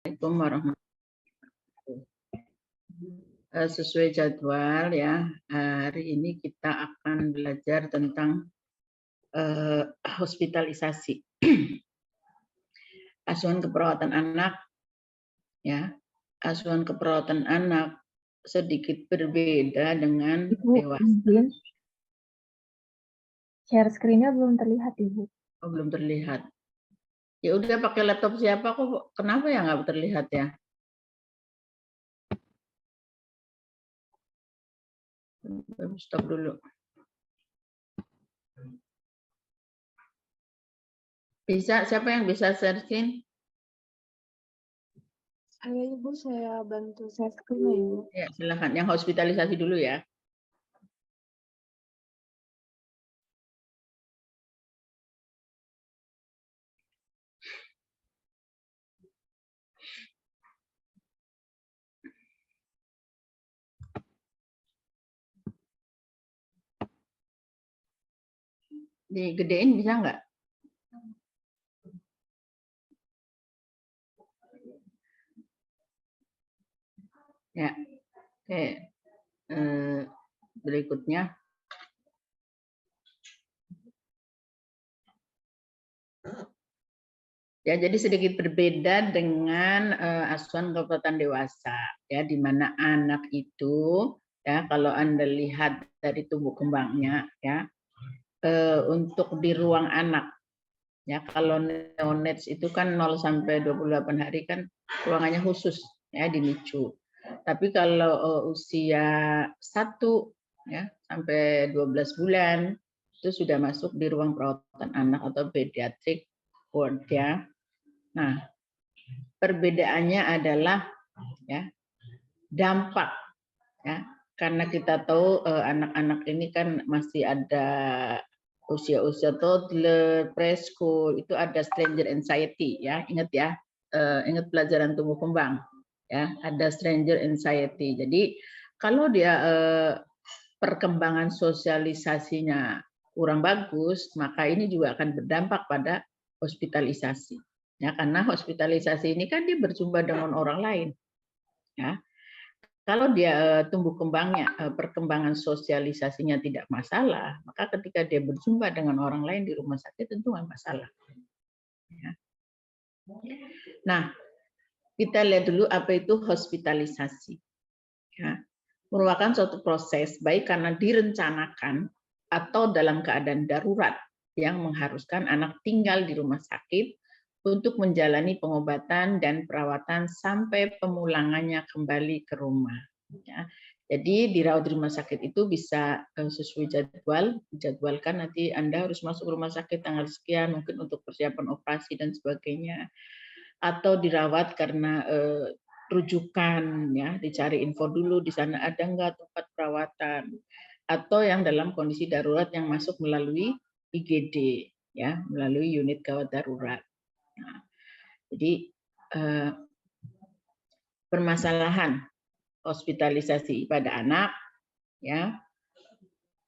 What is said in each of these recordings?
Assalamualaikum warahmatullahi wabarakatuh. Sesuai jadwal ya, hari ini kita akan belajar tentang hospitalisasi, asuhan keperawatan anak ya. Asuhan keperawatan anak sedikit berbeda dengan dewasa. Izin. Share screen-nya belum terlihat, Ibu. Oh, belum terlihat. Ya udah pakai laptop siapa kok? Kenapa ya nggak terlihat ya? Stop dulu. Bisa, siapa yang bisa share screen? Saya, Ibu, saya bantu share screen ya, Ibu. Ya, silakan. Yang hospitalisasi dulu ya. Digedein bisa nggak? Ya, oke. Berikutnya. Ya, jadi sedikit berbeda dengan asuhan keperawatan dewasa, ya, di mana anak itu, ya, kalau Anda lihat dari tumbuh kembangnya, ya, untuk di ruang anak, ya, kalau neonates itu kan 0 sampai 28 hari kan ruangannya khusus, ya, di NICU. Tapi kalau usia 1 ya sampai 12 bulan itu sudah masuk di ruang perawatan anak atau pediatric ward ya. Nah, perbedaannya adalah ya dampak ya, karena kita tahu anak-anak ini kan masih ada usia-usia toddler, preschool, itu ada stranger anxiety ya, ingat ya, ingat pelajaran tumbuh kembang ya, ada stranger anxiety. Jadi kalau dia perkembangan sosialisasinya kurang bagus, maka ini juga akan berdampak pada hospitalisasi. Ya, karena hospitalisasi ini kan dia berjumpa dengan orang lain. Ya. Kalau dia tumbuh kembangnya, perkembangan sosialisasinya tidak masalah, maka ketika dia berjumpa dengan orang lain di rumah sakit tentu nggak masalah. Ya. Nah, kita lihat dulu apa itu hospitalisasi. Ya. Merupakan suatu proses baik karena direncanakan atau dalam keadaan darurat yang mengharuskan anak tinggal di rumah sakit untuk menjalani pengobatan dan perawatan sampai pemulangannya kembali ke rumah. Ya. Jadi dirawat di rumah sakit itu bisa sesuai jadwal, dijadwalkan nanti Anda harus masuk rumah sakit tanggal sekian, mungkin untuk persiapan operasi dan sebagainya, atau dirawat karena rujukan, ya, dicari info dulu di sana ada nggak tempat perawatan, atau yang dalam kondisi darurat yang masuk melalui IGD, ya, melalui unit gawat darurat. Nah, jadi permasalahan hospitalisasi pada anak ya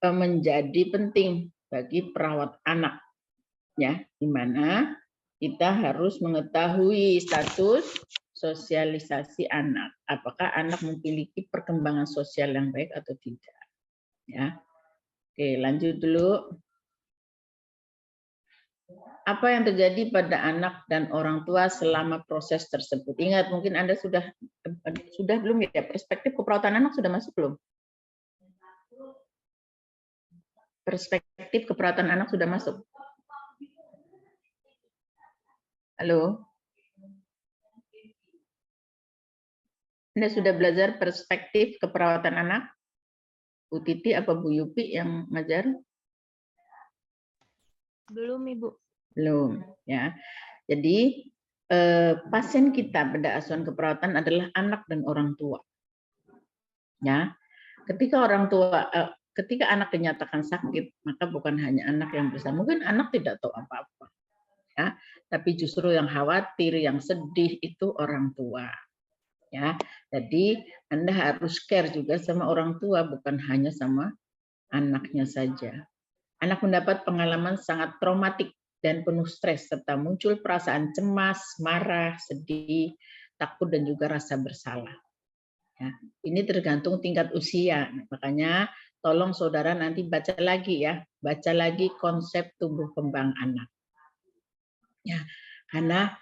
menjadi penting bagi perawat anak, ya, di mana kita harus mengetahui status sosialisasi anak, apakah anak memiliki perkembangan sosial yang baik atau tidak, ya. Oke, lanjut dulu. Apa yang terjadi pada anak dan orang tua selama proses tersebut? Ingat, mungkin Anda sudah belum ya, perspektif keperawatan anak sudah masuk belum? Perspektif keperawatan anak sudah masuk? Halo? Anda sudah belajar perspektif keperawatan anak? Bu Titi apa Bu Yupi yang ngajar? Belum, Ibu. Belum, ya. Jadi pasien kita pada asuhan keperawatan adalah anak dan orang tua. Ya, ketika ketika anak dinyatakan sakit, maka bukan hanya anak yang bersama. Mungkin anak tidak tahu apa-apa, ya, tapi justru yang khawatir, yang sedih itu orang tua. Ya, jadi Anda harus care juga sama orang tua, bukan hanya sama anaknya saja. Anak mendapat pengalaman sangat traumatik dan penuh stres serta muncul perasaan cemas, marah, sedih, takut dan juga rasa bersalah. Ya, ini tergantung tingkat usia. Makanya tolong saudara nanti baca lagi ya, baca lagi konsep tumbuh kembang anak. Ya, karena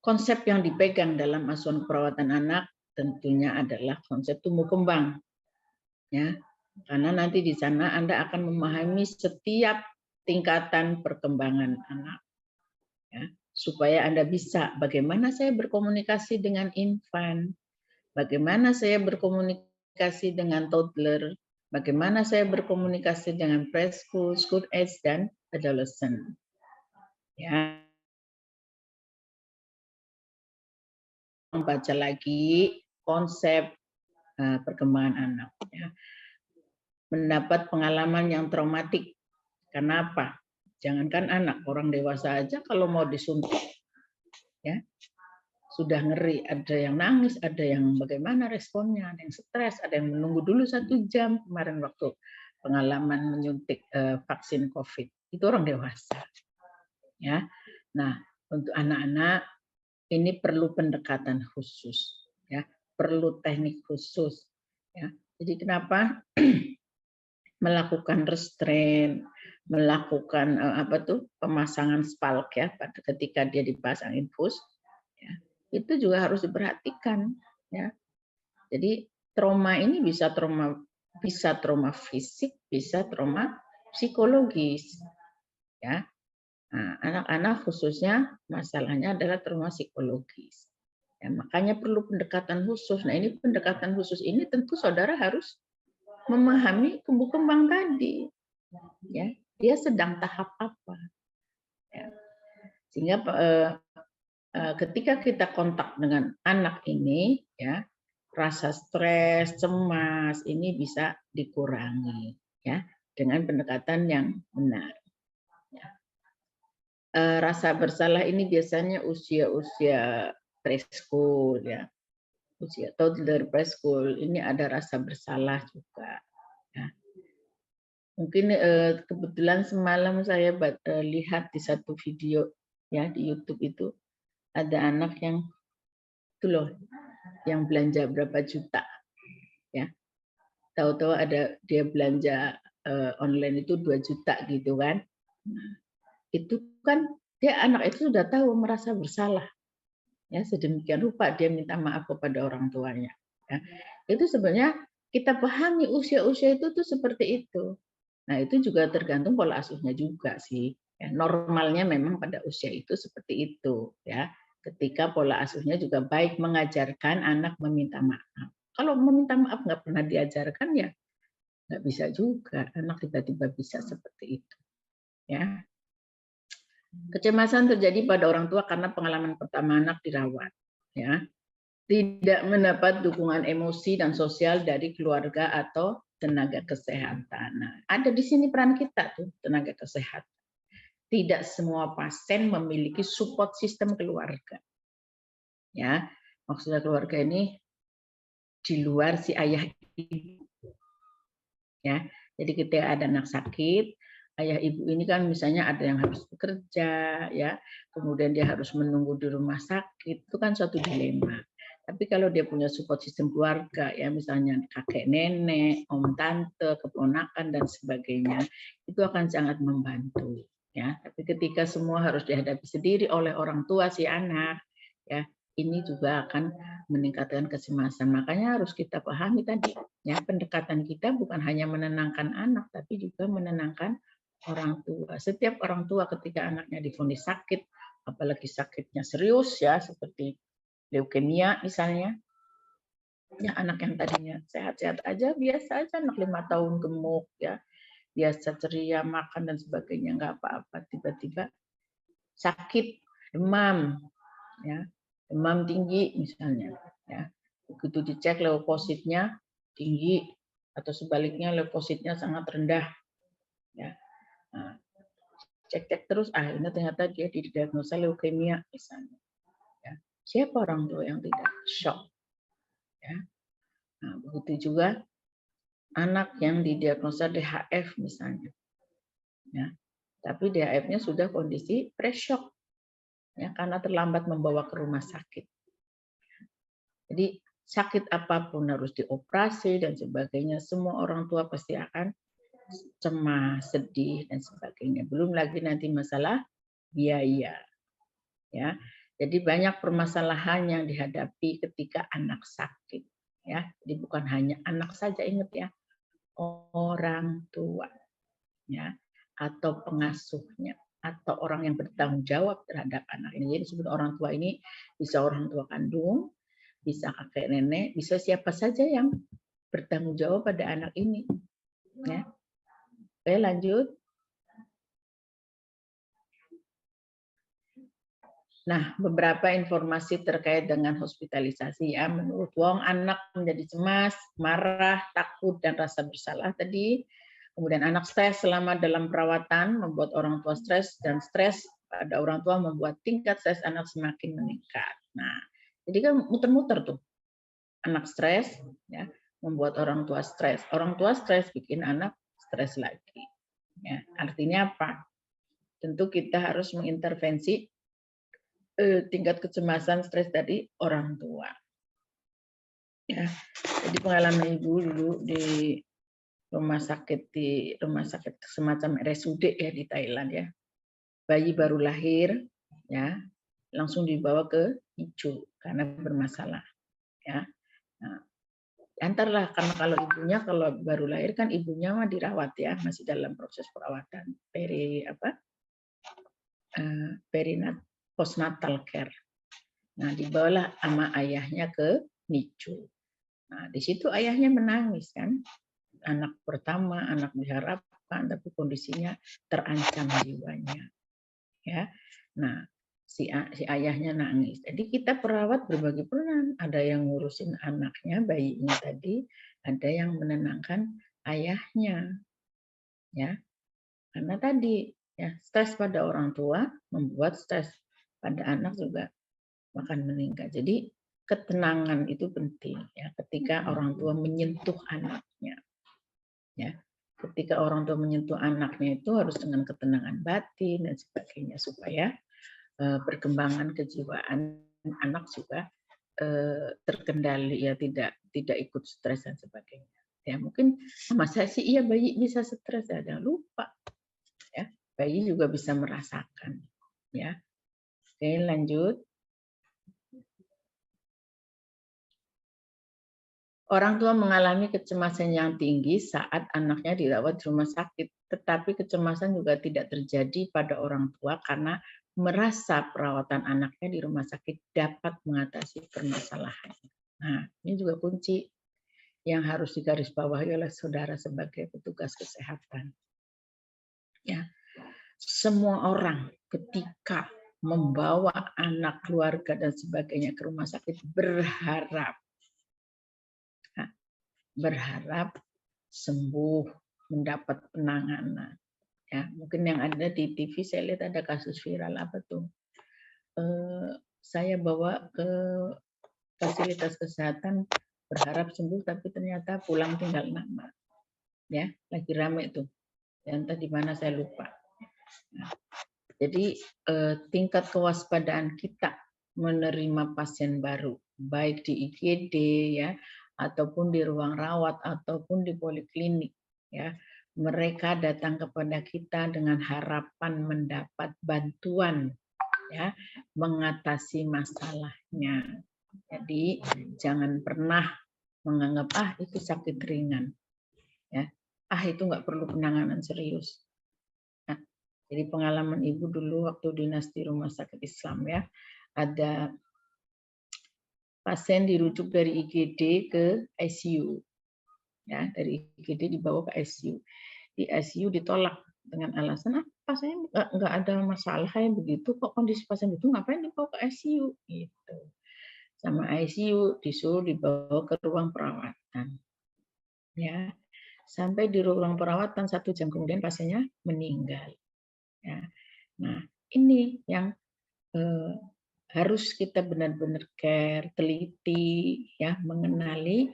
konsep yang dipegang dalam asuhan perawatan anak tentunya adalah konsep tumbuh kembang. Ya, karena nanti di sana Anda akan memahami setiap tingkatan perkembangan anak. Ya, supaya Anda bisa bagaimana saya berkomunikasi dengan infant, bagaimana saya berkomunikasi dengan toddler, bagaimana saya berkomunikasi dengan preschool, school age, dan adolescent. Ya, membaca lagi konsep perkembangan anak. Ya. Mendapat pengalaman yang traumatik. Kenapa? Jangankan anak, orang dewasa aja kalau mau disuntik, ya sudah ngeri, ada yang nangis, ada yang bagaimana responnya, ada yang stres, ada yang menunggu dulu 1 jam kemarin waktu pengalaman menyuntik vaksin COVID. Itu orang dewasa. Ya. Nah, untuk anak-anak ini perlu pendekatan khusus, ya, perlu teknik khusus. Ya. Jadi kenapa melakukan restrain, melakukan pemasangan spalk ya ketika dia dipasang infus. Ya, itu juga harus diperhatikan ya. Jadi trauma ini bisa trauma fisik, bisa trauma psikologis ya. Nah, anak-anak khususnya masalahnya adalah trauma psikologis. Ya, makanya perlu pendekatan khusus. Nah, ini pendekatan khusus ini tentu saudara harus memahami tumbuh kembang tadi. Ya, dia sedang tahap apa. Ya. Sehingga ketika kita kontak dengan anak ini, ya, rasa stres, cemas ini bisa dikurangi, ya, dengan pendekatan yang benar. Ya. Rasa bersalah ini biasanya usia-usia preschool, ya, usia toddler preschool ini ada rasa bersalah juga. Ya. Mungkin kebetulan semalam saya lihat di satu video ya di YouTube itu ada anak yang itu loh yang belanja berapa juta ya. Tahu-tahu ada dia belanja online itu 2 juta gitu kan. Nah, itu kan dia anak itu sudah tahu merasa bersalah. Ya, sedemikian rupa dia minta maaf kepada orang tuanya. Ya. Itu sebenarnya kita pahami usia-usia itu tuh seperti itu. Nah, itu juga tergantung pola asuhnya juga sih. Ya, normalnya memang pada usia itu seperti itu, ya. Ketika pola asuhnya juga baik mengajarkan anak meminta maaf. Kalau meminta maaf nggak pernah diajarkan ya nggak bisa juga anak tiba-tiba bisa seperti itu, ya. Kecemasan terjadi pada orang tua karena pengalaman pertama anak dirawat, ya. Tidak mendapat dukungan emosi dan sosial dari keluarga atau tenaga kesehatan. Nah, ada di sini peran kita tuh, tenaga kesehatan. Tidak semua pasien memiliki support sistem keluarga. Ya, maksudnya keluarga ini di luar si ayah ibu. Ya, jadi ketika ada anak sakit, ayah ibu ini kan misalnya ada yang harus bekerja, ya, kemudian dia harus menunggu di rumah sakit, itu kan suatu dilema. Tapi kalau dia punya support sistem keluarga, ya misalnya kakek nenek, om tante, keponakan dan sebagainya, itu akan sangat membantu. Ya, tapi ketika semua harus dihadapi sendiri oleh orang tua si anak, ya ini juga akan meningkatkan kecemasan. Makanya harus kita pahami tadi, ya pendekatan kita bukan hanya menenangkan anak, tapi juga menenangkan orang tua. Setiap orang tua ketika anaknya divonis sakit, apalagi sakitnya serius ya seperti leukemia misalnya, ya anak yang tadinya sehat-sehat aja, biasa aja anak 5 tahun gemuk ya, biasa ceria makan dan sebagainya nggak apa-apa, tiba-tiba sakit, demam, ya demam tinggi misalnya, ya begitu dicek leukositnya tinggi atau sebaliknya leukositnya sangat rendah, ya nah, cek terus akhirnya ternyata dia didiagnosa leukemia misalnya, ya siapa orang tua yang tidak shock, ya nah, begitu juga anak yang didiagnosa DHF misalnya, ya tapi DHF-nya sudah kondisi pre-shock, ya karena terlambat membawa ke rumah sakit. Jadi sakit apapun harus dioperasi dan sebagainya, semua orang tua pasti akan cemas, sedih dan sebagainya. Belum lagi nanti masalah biaya, ya. Jadi banyak permasalahan yang dihadapi ketika anak sakit, ya. Jadi bukan hanya anak saja, ingat ya, orang tua, ya, atau pengasuhnya, atau orang yang bertanggung jawab terhadap anak ini. Jadi disebut orang tua ini bisa orang tua kandung, bisa kakek nenek, bisa siapa saja yang bertanggung jawab pada anak ini. Ya. Oke, lanjut. Nah, beberapa informasi terkait dengan hospitalisasi ya. Menurut Wong, anak menjadi cemas, marah, takut, dan rasa bersalah tadi. Kemudian anak stres selama dalam perawatan membuat orang tua stres, dan stres pada orang tua membuat tingkat stres anak semakin meningkat. Nah, jadi kan muter-muter tuh. Anak stres, ya, membuat orang tua stres. Orang tua stres bikin anak stres lagi. Ya, artinya apa? Tentu kita harus mengintervensi tingkat kecemasan stres dari orang tua. Ya, jadi pengalaman ibu dulu di rumah sakit semacam RSUD ya di Thailand ya. Bayi baru lahir ya, langsung dibawa ke ICU karena bermasalah ya. Nah, antarlah karena kalau baru lahir kan ibunya mah dirawat ya, masih dalam proses perawatan postnatal care. Nah, dibawalah sama ayahnya ke NICU. Nah, di situ ayahnya menangis kan. Anak pertama, anak diharapkan, tapi kondisinya terancam jiwanya. Ya. Nah, si ayahnya nangis. Jadi kita perawat berbagi peran. Ada yang ngurusin anaknya, bayinya tadi, ada yang menenangkan ayahnya. Ya. Karena tadi ya stres pada orang tua membuat stres pada anak juga akan meningkat. Jadi ketenangan itu penting ya ketika orang tua menyentuh anaknya. Ya. Ketika orang tua menyentuh anaknya itu harus dengan ketenangan batin dan sebagainya supaya perkembangan kejiwaan anak juga terkendali ya tidak ikut stres dan sebagainya. Ya mungkin sama saya sih iya bayi bisa stres ada lupa ya bayi juga bisa merasakan ya. Oke lanjut. Orang tua mengalami kecemasan yang tinggi saat anaknya dirawat di rumah sakit, tetapi kecemasan juga tidak terjadi pada orang tua karena merasa perawatan anaknya di rumah sakit dapat mengatasi permasalahan. Nah, ini juga kunci yang harus digarisbawahi oleh saudara sebagai petugas kesehatan. Ya, semua orang ketika membawa anak, keluarga dan sebagainya ke rumah sakit berharap sembuh, mendapat penanganan. Ya, mungkin yang ada di TV saya lihat ada kasus viral apa tuh? Saya bawa ke fasilitas kesehatan berharap sembuh tapi ternyata pulang tinggal nama. Ya, lagi rame tuh. Ya, entah di mana saya lupa. Nah, jadi tingkat kewaspadaan kita menerima pasien baru, baik di IGD ya, ataupun di ruang rawat ataupun di poliklinik ya. Mereka datang kepada kita dengan harapan mendapat bantuan ya, mengatasi masalahnya. Jadi jangan pernah menganggap itu sakit ringan. Ya. Itu nggak perlu penanganan serius. Nah, jadi pengalaman ibu dulu waktu dinas di rumah sakit Islam ya, ada pasien dirujuk dari IGD ke ICU. Ya, dari IGD dibawa ke ICU. Di ICU ditolak dengan alasan saya nggak ada masalah kayak begitu kok kondisi pasien itu ngapain dibawa ke ICU gitu. Sama ICU disuruh dibawa ke ruang perawatan. Ya. Sampai di ruang perawatan 1 jam kemudian pasiennya meninggal. Ya. Nah, ini yang harus kita benar-benar care, teliti, ya, mengenali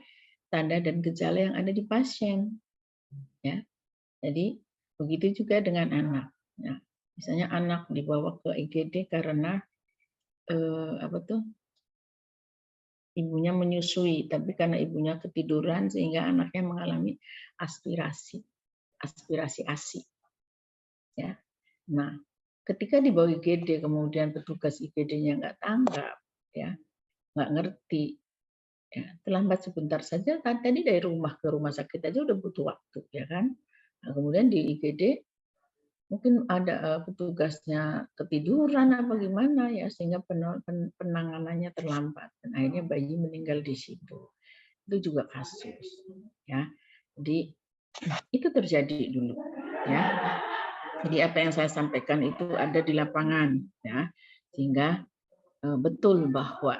tanda dan gejala yang ada di pasien. Ya, jadi begitu juga dengan anak. Nah, misalnya anak dibawa ke IGD karena ibunya menyusui, tapi karena ibunya ketiduran sehingga anaknya mengalami aspirasi ASI. Ya. Nah, ketika dibawa IGD kemudian petugas IGD-nya nggak tanggap, ya, nggak ngerti, ya, terlambat sebentar saja. Tadi dari rumah ke rumah sakit aja udah butuh waktu, ya kan? Nah, kemudian di IGD mungkin ada petugasnya ketiduran apa gimana ya sehingga penanganannya terlambat dan akhirnya bayi meninggal di situ. Itu juga kasus, ya. Jadi itu terjadi dulu, ya. Jadi apa yang saya sampaikan itu ada di lapangan, ya, sehingga betul bahwa,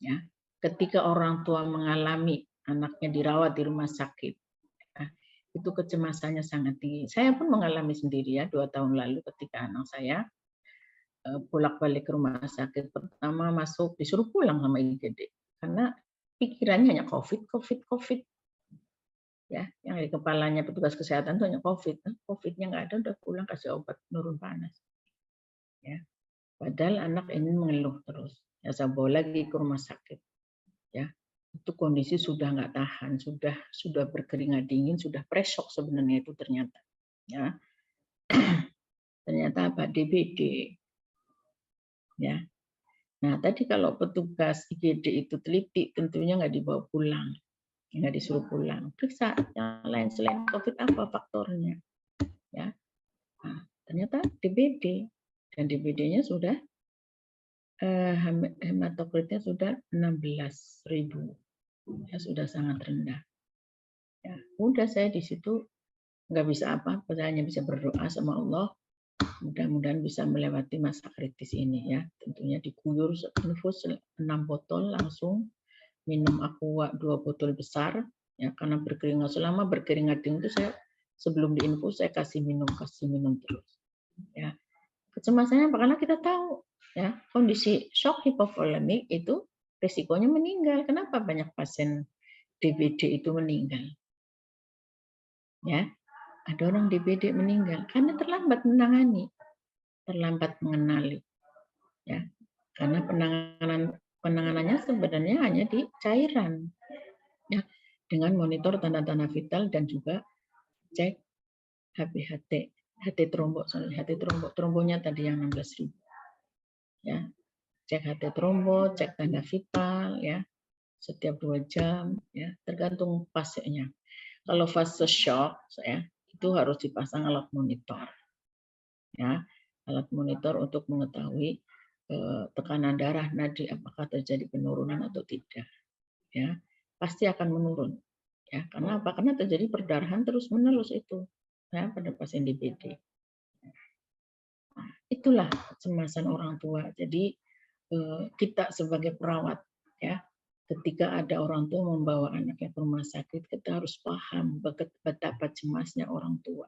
ya, ketika orang tua mengalami anaknya dirawat di rumah sakit, ya, itu kecemasannya sangat tinggi. Saya pun mengalami sendiri ya 2 tahun lalu ketika anak saya bolak-balik ke rumah sakit. Pertama masuk disuruh pulang sama IGD karena pikirannya hanya COVID, COVID, COVID. Ya, yang di kepalanya petugas kesehatan itu hanya COVID. COVID-nya nggak ada, udah pulang kasih obat penurun panas. Ya, padahal anak ini mengeluh terus. Ya, saya bawa lagi ke rumah sakit. Ya, itu kondisi sudah nggak tahan, sudah berkeringat dingin, sudah presok sebenarnya itu ternyata. Ya, ternyata apa? DBD. Ya. Nah, tadi kalau petugas IGD itu teliti, tentunya nggak dibawa pulang. Nggak disuruh pulang. Periksa yang lain selain COVID apa faktornya. Ya. Nah, ternyata DBD. Dan DBD-nya sudah, hematokritnya sudah 16.000. Ya, sudah sangat rendah. Ya, udah saya di situ nggak bisa apa-apa, saya hanya bisa berdoa sama Allah. Mudah-mudahan bisa melewati masa kritis ini ya. Tentunya dikuyur infus 6 botol langsung minum aqua 2 botol besar ya karena berkeringat selama berkeringat dingin itu saya sebelum diinfus saya kasih minum terus ya. Kecemasannya apa karena kita tahu ya kondisi shock hipovolemik itu risikonya meninggal. Kenapa banyak pasien DBD itu meninggal? Ya, ada orang DBD meninggal karena terlambat menangani, terlambat mengenali ya. Karena penanganannya sebenarnya hanya di cairan ya dengan monitor tanda-tanda vital dan juga cek HBHT, trombonya tadi yang 16.000 ya, cek HT trombo, cek tanda vital ya setiap 2 jam ya tergantung fasenya. Kalau fase shock ya itu harus dipasang alat monitor ya, alat monitor untuk mengetahui tekanan darah nadi apakah terjadi penurunan atau tidak ya, pasti akan menurun ya karena apa? Karena terjadi perdarahan terus menerus itu ya pada pasien DBD. Nah, itulah kecemasan orang tua. Jadi kita sebagai perawat ya ketika ada orang tua membawa anaknya ke rumah sakit kita harus paham betapa cemasnya orang tua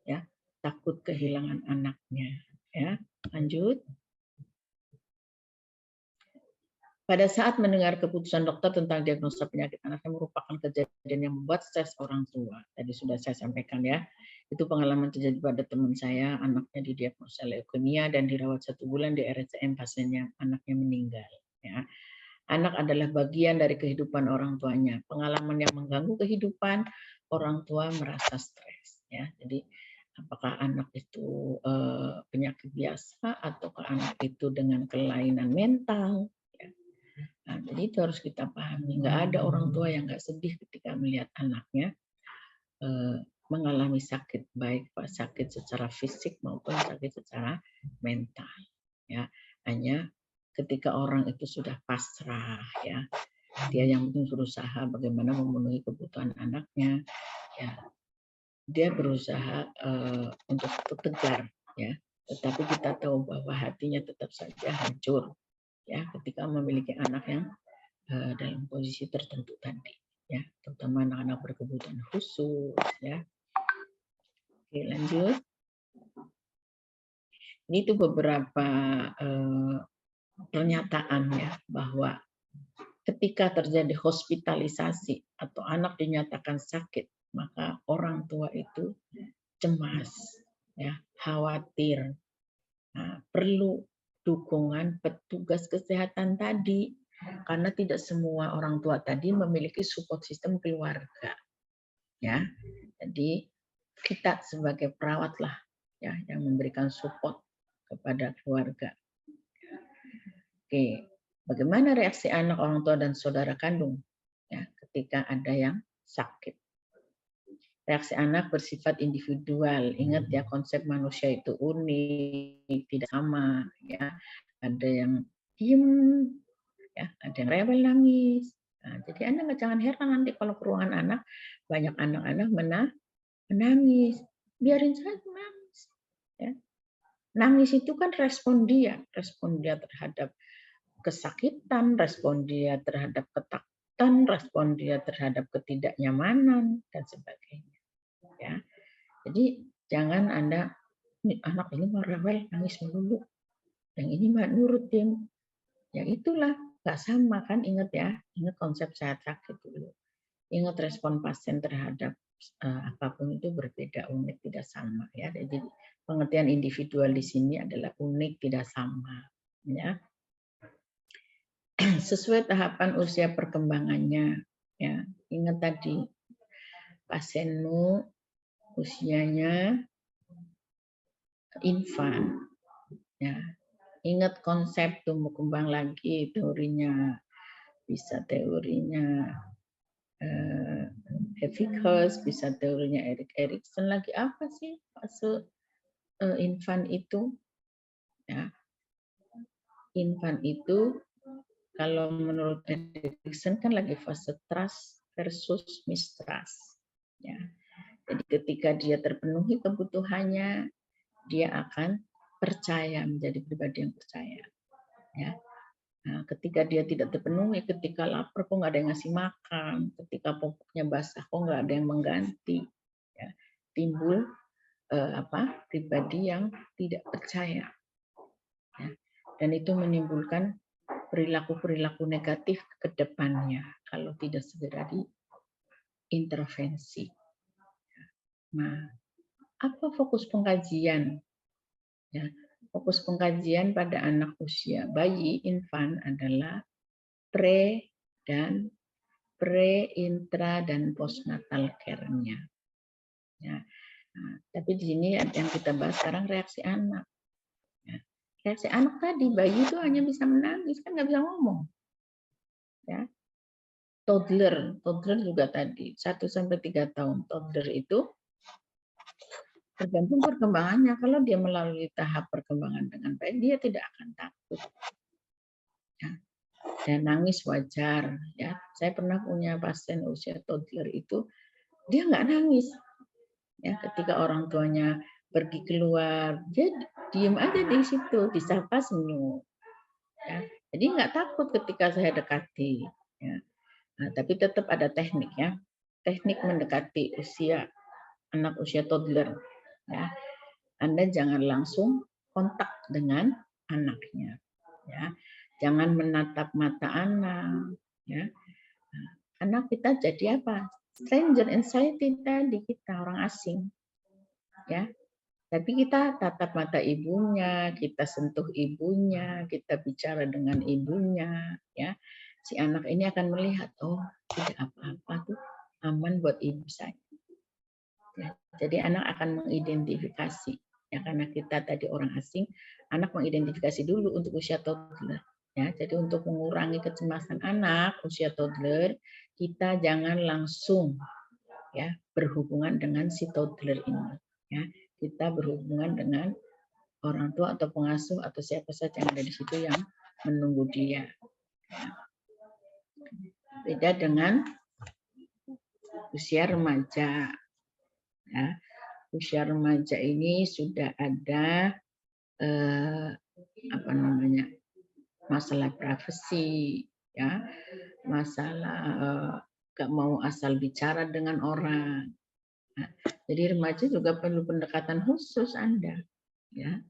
ya, takut kehilangan anaknya ya. Lanjut. Pada saat mendengar keputusan dokter tentang diagnosa penyakit anaknya merupakan kejadian yang membuat stres orang tua. Tadi sudah saya sampaikan ya. Itu pengalaman terjadi pada teman saya, anaknya didiagnosa leukemia dan dirawat 1 bulan di RSCM, pasiennya anaknya meninggal. Ya. Anak adalah bagian dari kehidupan orang tuanya. Pengalaman yang mengganggu kehidupan orang tua merasa stres. Ya. Jadi apakah anak itu penyakit biasa ataukah anak itu dengan kelainan mental? Nah, jadi itu harus kita pahami. Nggak ada orang tua yang nggak sedih ketika melihat anaknya mengalami sakit, baik sakit secara fisik maupun sakit secara mental. Ya, hanya ketika orang itu sudah pasrah, ya, dia yang penting berusaha bagaimana memenuhi kebutuhan anaknya, ya, dia berusaha untuk tegar, ya. Tetapi kita tahu bahwa hatinya tetap saja hancur, ya, ketika memiliki anak yang dalam posisi tertentu tadi ya terutama anak-anak berkebutuhan khusus ya. Oke lanjut, ini tuh beberapa pernyataan ya bahwa ketika terjadi hospitalisasi atau anak dinyatakan sakit maka orang tua itu cemas ya, khawatir. Nah, perlu dukungan petugas kesehatan tadi Karena tidak semua orang tua tadi memiliki support system keluarga, ya. Jadi kita sebagai perawat lah, ya, yang memberikan support kepada keluarga. Oke, bagaimana reaksi anak, orang tua, dan saudara kandung, ya, ketika ada yang sakit? Reaksi anak bersifat individual. Ingat ya, konsep manusia itu unik, tidak sama, ya. Ada yang diem, ya, ada yang rewel, nangis. Nah, jadi Anda jangan heran nanti kalau ke ruangan anak banyak anak-anak menangis. Biarin saja nangis. Ya. Nangis itu kan respon dia terhadap kesakitan, respon dia terhadap ketakutan, respon dia terhadap ketidaknyamanan dan sebagainya. Ya. Jadi jangan Anda, anak ini mau rewel, nangis melulu. Yang ini mah nurut dia. Ya itulah, nggak sama kan, ingat ya, ingat konsep sehat sakit dulu. Ingat respon pasien terhadap apapun itu berbeda, unik, tidak sama ya. Jadi pengertian individual di sini adalah unik, tidak sama ya. Sesuai tahapan usia perkembangannya ya. Ingat tadi pasienmu usianya infan ya. Ingat konsep tumbuh kembang lagi, teorinya bisa teorinya Heffinghaus, bisa teorinya Erik Erikson. Lagi apa sih fase infan itu? Ya, infan itu kalau menurut Erikson kan lagi fase trust versus mistrust. Ya, jadi ketika dia terpenuhi kebutuhannya, dia akan percaya, menjadi pribadi yang percaya. Ya. Nah, ketika dia tidak terpenuhi, ketika lapar kok nggak ada yang ngasih makan, ketika popoknya basah kok nggak ada yang mengganti, ya, timbul pribadi yang tidak percaya, ya. Dan itu menimbulkan perilaku-perilaku negatif ke depannya kalau tidak segera diintervensi. Nah, apa fokus pengkajian? Ya, fokus pengkajian pada anak usia bayi infan adalah pre, intra, dan postnatal care-nya. Ya. Nah, tapi di sini yang kita bahas sekarang reaksi anak. Ya. Reaksi anak tadi, bayi itu hanya bisa menangis, kan nggak bisa ngomong. Ya. Toddler juga tadi 1-3 tahun. Toddler itu tergantung perkembangannya. Kalau dia melalui tahap perkembangan dengan baik, dia tidak akan takut. Ya. Dan nangis wajar. Ya, saya pernah punya pasien usia toddler itu dia nggak nangis. Ya, ketika orang tuanya pergi keluar, dia diem aja di situ, disapa senyum. Ya, jadi nggak takut ketika saya dekati. Ya. Nah, tapi tetap ada teknik ya, teknik mendekati anak usia toddler. Ya. Anda jangan langsung kontak dengan anaknya. Ya. Jangan menatap mata anak. Ya. Nah, anak kita jadi apa? Stranger anxiety tadi, kita orang asing. Ya. Tapi kita tatap mata ibunya, kita sentuh ibunya, kita bicara dengan ibunya, ya. Si anak ini akan melihat, oh, tidak apa-apa tuh, aman buat ibu saya. Ya, jadi anak akan mengidentifikasi, ya, karena kita tadi orang asing, anak mengidentifikasi dulu untuk usia toddler. Ya, jadi untuk mengurangi kecemasan anak usia toddler, kita jangan langsung ya berhubungan dengan si toddler ini. Ya, kita berhubungan dengan orang tua atau pengasuh atau siapa saja yang ada di situ yang menunggu dia. Beda dengan usia remaja. Ya, usia remaja ini sudah ada masalah privasi, ya, masalah gak mau asal bicara dengan orang. Nah, jadi remaja juga perlu pendekatan khusus Anda, ya.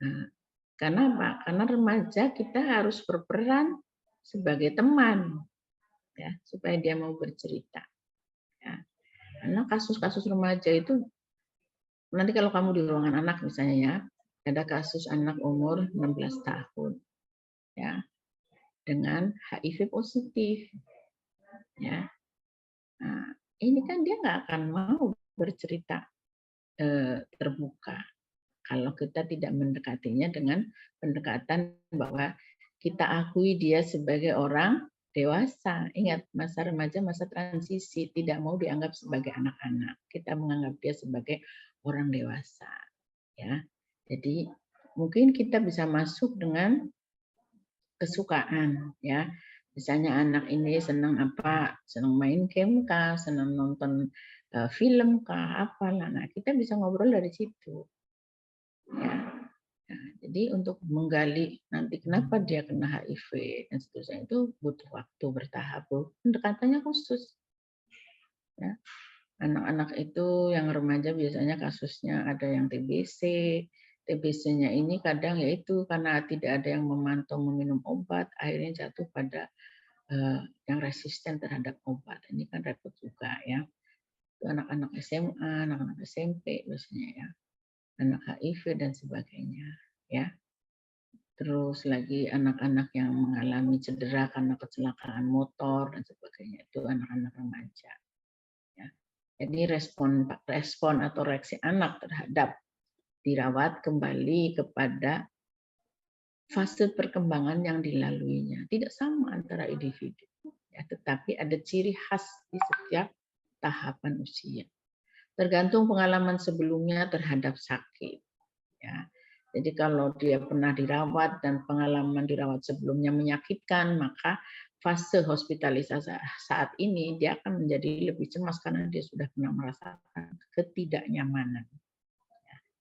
Nah, karena apa? Karena remaja kita harus berperan sebagai teman, ya, supaya dia mau bercerita. Ya. Karena kasus-kasus remaja itu, nanti kalau kamu di ruangan anak misalnya ya, ada kasus anak umur 16 tahun, ya, dengan HIV positif. Ya, nah, ini kan dia nggak akan mau bercerita terbuka kalau kita tidak mendekatinya dengan pendekatan bahwa kita akui dia sebagai orang dewasa. Ingat, masa remaja, masa transisi, tidak mau dianggap sebagai anak-anak. Kita menganggap dia sebagai orang dewasa. Ya, jadi mungkin kita bisa masuk dengan kesukaan, ya. Misalnya anak ini senang apa, senang main game kah, senang nonton film kah, apalah. Nah, kita bisa ngobrol dari situ. Ya. Nah, jadi untuk menggali nanti kenapa dia kena HIV dan seterusnya itu butuh waktu bertahap. Pendekatannya khusus. Ya. Anak-anak itu yang remaja biasanya kasusnya ada yang TBC. TBC-nya ini kadang yaitu karena tidak ada yang memantau meminum obat, akhirnya jatuh pada yang resisten terhadap obat. Ini kan repot juga ya. Itu anak-anak SMA, anak-anak SMP biasanya ya. Anak HIV dan sebagainya ya. Terus lagi anak-anak yang mengalami cedera karena kecelakaan motor dan sebagainya, itu anak-anak remaja. Ya. Jadi respon atau reaksi anak terhadap dirawat kembali kepada fase perkembangan yang dilaluinya. Tidak sama antara individu, ya, tetapi ada ciri khas di setiap tahapan usia. Tergantung pengalaman sebelumnya terhadap sakit. Ya. Jadi kalau dia pernah dirawat dan pengalaman dirawat sebelumnya menyakitkan, maka fase hospitalisasi saat ini dia akan menjadi lebih cemas karena dia sudah pernah merasakan ketidaknyamanan.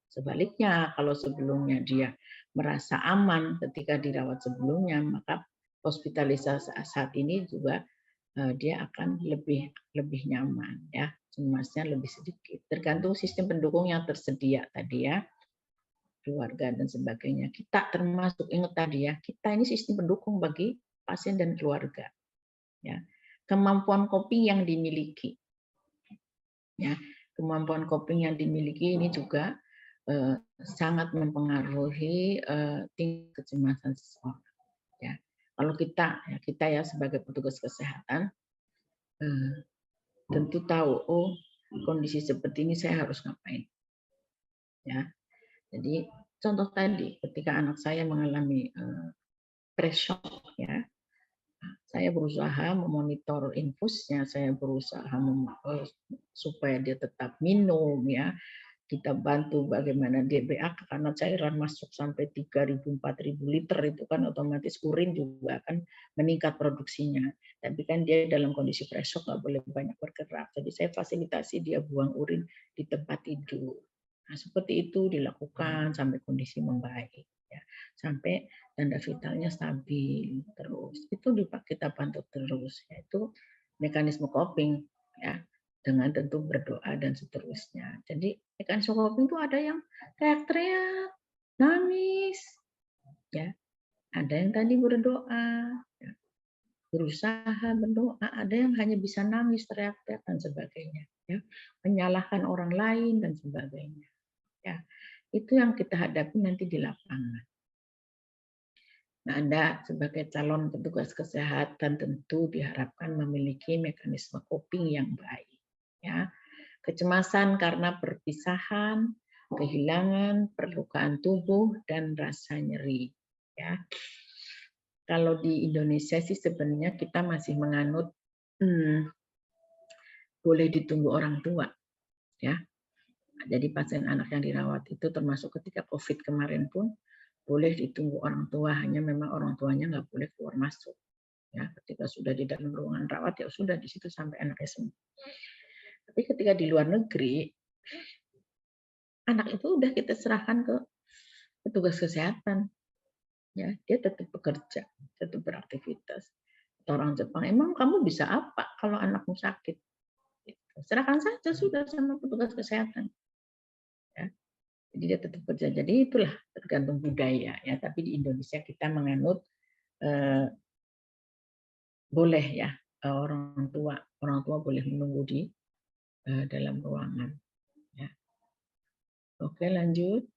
Sebaliknya, kalau sebelumnya dia merasa aman ketika dirawat sebelumnya, maka hospitalisasi saat ini juga dia akan lebih nyaman, ya, cemasnya lebih sedikit. Tergantung sistem pendukung yang tersedia tadi ya. Keluarga dan sebagainya. Kita termasuk, ingat tadi ya, kita ini sistem pendukung bagi pasien dan keluarga. Ya, kemampuan coping yang dimiliki, ya, kemampuan coping yang dimiliki ini juga sangat mempengaruhi tingkat kecemasan seseorang. Ya, kalau kita ya sebagai petugas kesehatan tentu tahu, oh kondisi seperti ini saya harus ngapain. Ya, jadi contoh tadi, ketika anak saya mengalami pre-shock, ya, saya berusaha memonitor infusnya, saya berusaha supaya dia tetap minum, ya. Kita bantu bagaimana DBA karena cairan masuk sampai 3.000-4.000 liter itu kan otomatis urin juga akan meningkat produksinya. Tapi kan dia dalam kondisi pre-shock nggak boleh banyak bergerak. Jadi saya fasilitasi dia buang urin di tempat tidur. Nah, seperti itu dilakukan sampai kondisi membaik, ya. Sampai tanda vitalnya stabil terus. Itu kita bantu terus, yaitu mekanisme coping, ya, dengan tentu berdoa dan seterusnya. Jadi mekanisme coping itu ada yang teriak-teriak, nangis, ya. Ada yang tadi berdoa, ya, berusaha berdoa, ada yang hanya bisa nangis, teriak-teriak dan sebagainya, ya. Menyalahkan orang lain dan sebagainya. Ya, itu yang kita hadapi nanti di lapangan. Nah, Anda sebagai calon petugas kesehatan tentu diharapkan memiliki mekanisme coping yang baik. Ya, kecemasan karena perpisahan, kehilangan, perlukaan tubuh, dan rasa nyeri. Ya, kalau di Indonesia sih sebenarnya kita masih menganut boleh ditunggu orang tua. Ya, jadi pasien anak yang dirawat itu termasuk ketika COVID kemarin pun boleh ditunggu orang tua, hanya memang orang tuanya nggak boleh keluar masuk. Ya, ketika sudah di dalam ruangan rawat ya sudah di situ sampai anaknya sembuh. Tapi ketika di luar negeri, anak itu udah kita serahkan ke petugas kesehatan. Ya, dia tetap bekerja, tetap beraktivitas. Orang Jepang, emang kamu bisa apa kalau anakmu sakit? Serahkan saja sudah sama petugas kesehatan. Ya. Jadi dia tetap kerja. Jadi itulah tergantung budaya ya. Tapi di Indonesia kita menganut boleh ya orang tua boleh menunggu di dalam ruangan. Ya. Oke, lanjut.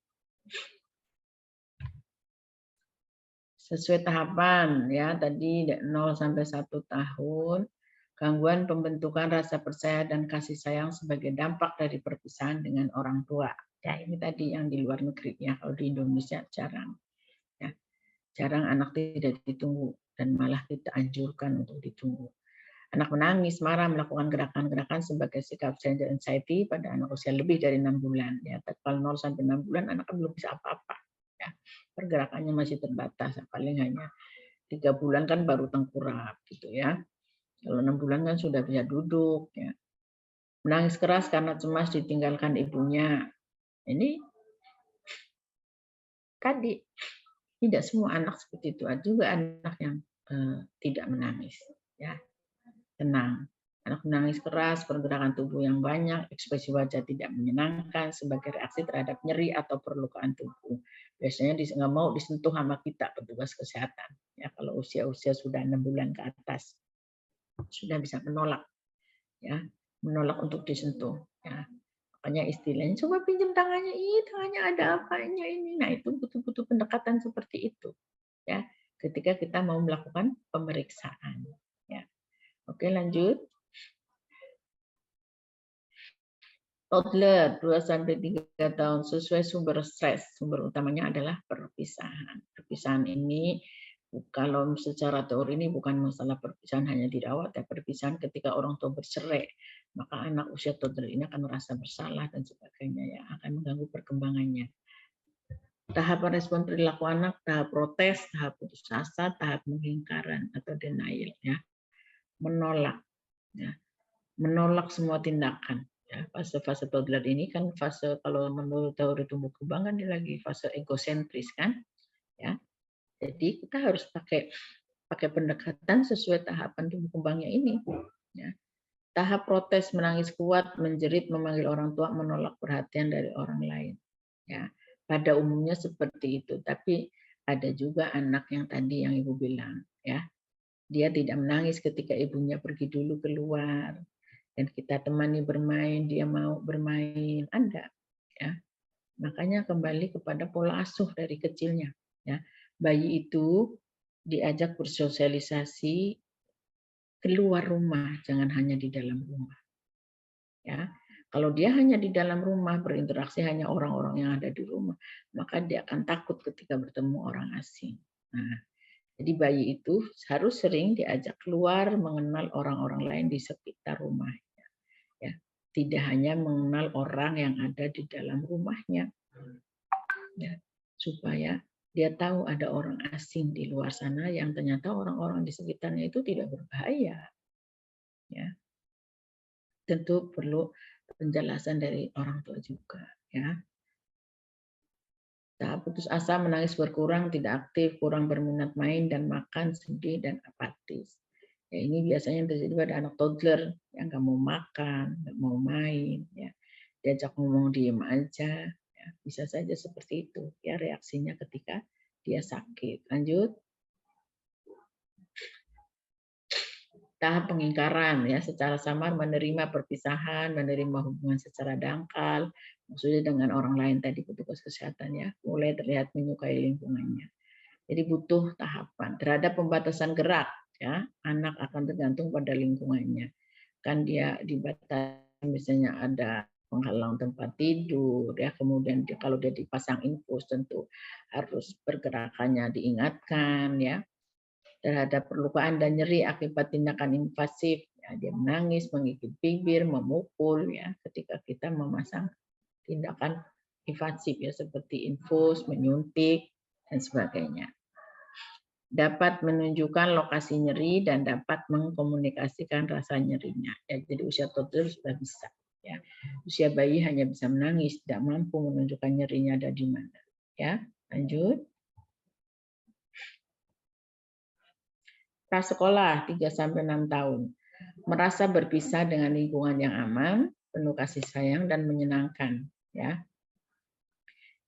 Sesuai tahapan ya, tadi 0 sampai 1 tahun, gangguan pembentukan rasa percaya dan kasih sayang sebagai dampak dari perpisahan dengan orang tua. Ya, ini tadi yang di luar negeri ya, kalau di Indonesia jarang. Ya, jarang anak tidak ditunggu dan malah kita anjurkan untuk ditunggu. Anak menangis, marah, melakukan gerakan-gerakan sebagai sikap gender anxiety pada anak usia lebih dari 6 bulan. Ya, kalau 0 sampai 6 bulan anak belum bisa apa-apa. Ya, pergerakannya masih terbatas, paling hanya 3 bulan kan baru tengkurap gitu ya. Kalau 6 bulan kan sudah bisa duduk. Ya. Menangis keras karena cemas ditinggalkan ibunya. Ini tadi tidak semua anak seperti itu. Ada juga anak yang tidak menangis. Ya, tenang. Anak menangis keras, pergerakan tubuh yang banyak, ekspresi wajah tidak menyenangkan sebagai reaksi terhadap nyeri atau perlukaan tubuh. Biasanya nggak mau disentuh sama kita, petugas kesehatan. Ya, kalau usia-usia sudah 6 bulan ke atas, sudah bisa menolak, ya, menolak untuk disentuh. Ya. Makanya istilahnya, coba pinjam tangannya, tangannya ada apanya ini. Nah, itu butuh-butuh pendekatan seperti itu. Ya, ketika kita mau melakukan pemeriksaan. Ya. Oke, lanjut. Toddler 2 sampai 3 tahun sesuai sumber stres. Sumber utamanya adalah perpisahan. Perpisahan ini kalau secara teori ini bukan masalah perpisahan hanya dirawat ya, perpisahan ketika orang tua bercerai, maka anak usia toddler ini akan merasa bersalah dan sebagainya ya, akan mengganggu perkembangannya. Tahapan respon perilaku anak, tahap protes, tahap putus asa, tahap pengingkaran atau denial ya. Menolak ya. Menolak semua tindakan. Ya, fase-fase toddler ini kan fase kalau menurut teori tumbuh kembang kan dia lagi fase egosentris kan, ya. Jadi kita harus pakai pendekatan sesuai tahapan tumbuh kembangnya ini. Ya. Tahap protes, menangis kuat, menjerit, memanggil orang tua, menolak perhatian dari orang lain. Ya, pada umumnya seperti itu. Tapi ada juga anak yang tadi yang ibu bilang, ya, dia tidak menangis ketika ibunya pergi dulu keluar dan kita temani bermain, dia mau bermain, ada ya. Makanya kembali kepada pola asuh dari kecilnya ya. Bayi itu diajak bersosialisasi keluar rumah, jangan hanya di dalam rumah. Ya. Kalau dia hanya di dalam rumah berinteraksi hanya orang-orang yang ada di rumah, maka dia akan takut ketika bertemu orang asing. Nah, jadi bayi itu harus sering diajak keluar mengenal orang-orang lain di sekitar rumah. Ya, tidak hanya mengenal orang yang ada di dalam rumahnya, ya, supaya dia tahu ada orang asing di luar sana yang ternyata orang-orang di sekitarnya itu tidak berbahaya. Ya, tentu perlu penjelasan dari orang tua juga. Ya, tahap putus asa, menangis berkurang, tidak aktif, kurang berminat main dan makan, sedih dan apatis. Ya, ini biasanya terjadi pada anak toddler yang nggak mau makan, nggak mau main, ya. Diajak ngomong diem aja, ya. Bisa saja seperti itu ya reaksinya ketika dia sakit. Lanjut. Tahap pengingkaran ya, secara samar menerima perpisahan, menerima hubungan secara dangkal, maksudnya dengan orang lain tadi petugas kesehatan ya, mulai terlihat menyukai lingkungannya. Jadi butuh tahapan terhadap pembatasan gerak ya, anak akan tergantung pada lingkungannya. Kan dia dibatasi misalnya ada penghalang tempat tidur ya, kemudian kalau dia dipasang infus tentu harus pergerakannya diingatkan ya, terhadap perlukaan dan nyeri akibat tindakan invasif ya, dia menangis, menggigit bibir, memukul ya ketika kita memasang tindakan invasif ya seperti infus, menyuntik dan sebagainya. Dapat menunjukkan lokasi nyeri dan dapat mengkomunikasikan rasa nyerinya. Ya, jadi usia toddler sudah bisa. Ya. Usia bayi hanya bisa menangis, tidak mampu menunjukkan nyerinya ada di mana. Ya, lanjut. Prasekolah 3-6 tahun. Merasa berpisah dengan lingkungan yang aman, penuh kasih sayang dan menyenangkan. Ya.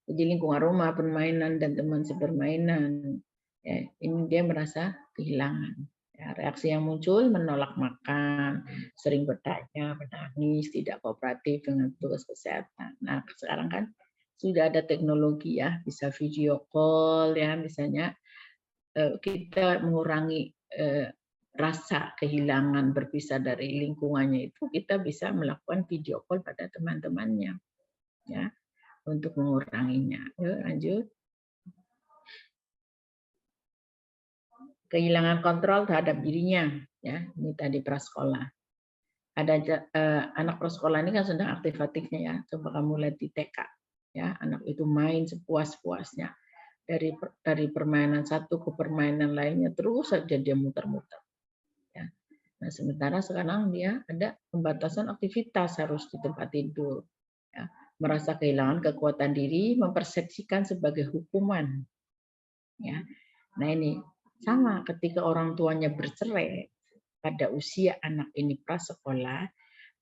Jadi lingkungan rumah, permainan dan teman sepermainan. Ya, ini dia merasa kehilangan. Ya, reaksi yang muncul menolak makan, sering bertanya, menangis, tidak kooperatif dengan petugas kesehatan. Nah, sekarang kan sudah ada teknologi ya, bisa video call ya, misalnya kita mengurangi rasa kehilangan berpisah dari lingkungannya itu, kita bisa melakukan video call pada teman-temannya, ya, untuk menguranginya. Yuk, lanjut. Kehilangan kontrol terhadap dirinya, ya, ini tadi prasekolah. Ada anak prasekolah ini kan sedang aktif-aktifnya, ya. Coba kamu lihat di TK, ya, anak itu main sepuas-puasnya. Dari permainan satu ke permainan lainnya, terus saja dia muter-muter. Ya. Nah, sementara sekarang dia ada pembatasan aktivitas, harus di tempat tidur. Ya. Merasa kehilangan kekuatan diri, mempersepsikan sebagai hukuman. Ya. Nah, ini sama ketika orang tuanya bercerai pada usia anak ini prasekolah,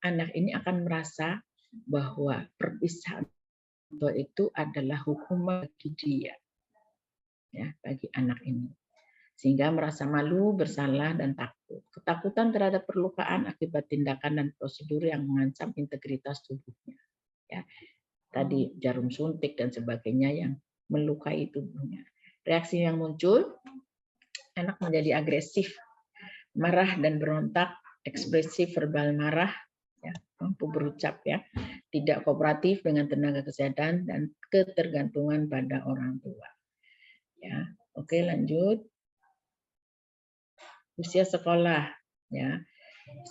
anak ini akan merasa bahwa perpisahan itu adalah hukuman bagi dia. Ya, bagi anak ini, sehingga merasa malu, bersalah, dan takut. Ketakutan terhadap perlukaan akibat tindakan dan prosedur yang mengancam integritas tubuhnya. Ya, tadi jarum suntik dan sebagainya yang melukai tubuhnya. Reaksi yang muncul, anak menjadi agresif, marah dan berontak, ekspresif verbal marah, ya, mampu berucap, ya, tidak kooperatif dengan tenaga kesehatan dan ketergantungan pada orang tua. Ya, oke, lanjut. Usia sekolah, ya,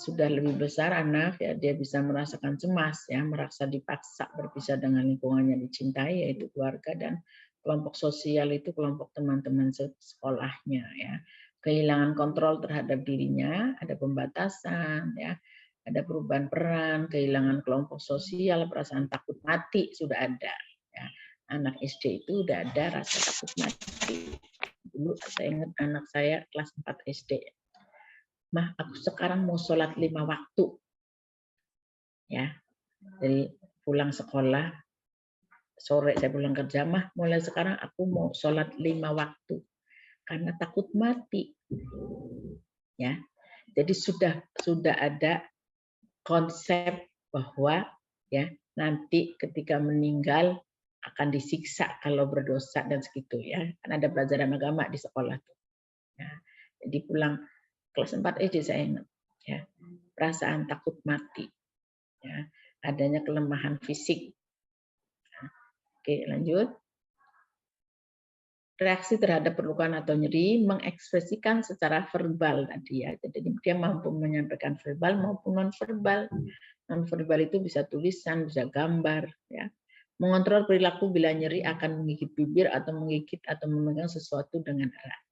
sudah lebih besar anak, ya, dia bisa merasakan cemas, ya, merasa dipaksa berpisah dengan lingkungannya dicintai, yaitu keluarga, dan kelompok sosial itu kelompok teman-teman sekolahnya, ya. Kehilangan kontrol terhadap dirinya, ada pembatasan, ya, ada perubahan peran, kehilangan kelompok sosial, perasaan takut mati sudah ada, ya. Anak SD itu udah ada rasa takut mati. Dulu saya ingat anak saya kelas 4 SD. Mah, aku sekarang mau sholat 5 waktu. Ya, dari pulang sekolah, sore saya pulang kerja, mah mulai sekarang aku mau sholat 5 waktu. Karena takut mati. Ya, jadi sudah ada konsep bahwa, ya, nanti ketika meninggal akan disiksa kalau berdosa dan segitu, ya. Kan ada pelajaran agama di sekolah tuh. Ya, jadi pulang kelas 4 SD saya ingat, ya, perasaan takut mati, ya, adanya kelemahan fisik. Oke, lanjut. Reaksi terhadap perlukaan atau nyeri, mengekspresikan secara verbal tadi, ya. Jadi dia mampu menyampaikan verbal maupun non-verbal. Non-verbal itu bisa tulisan, bisa gambar, ya. Mengontrol perilaku bila nyeri akan menggigit bibir atau menggigit atau memegang sesuatu dengan erat.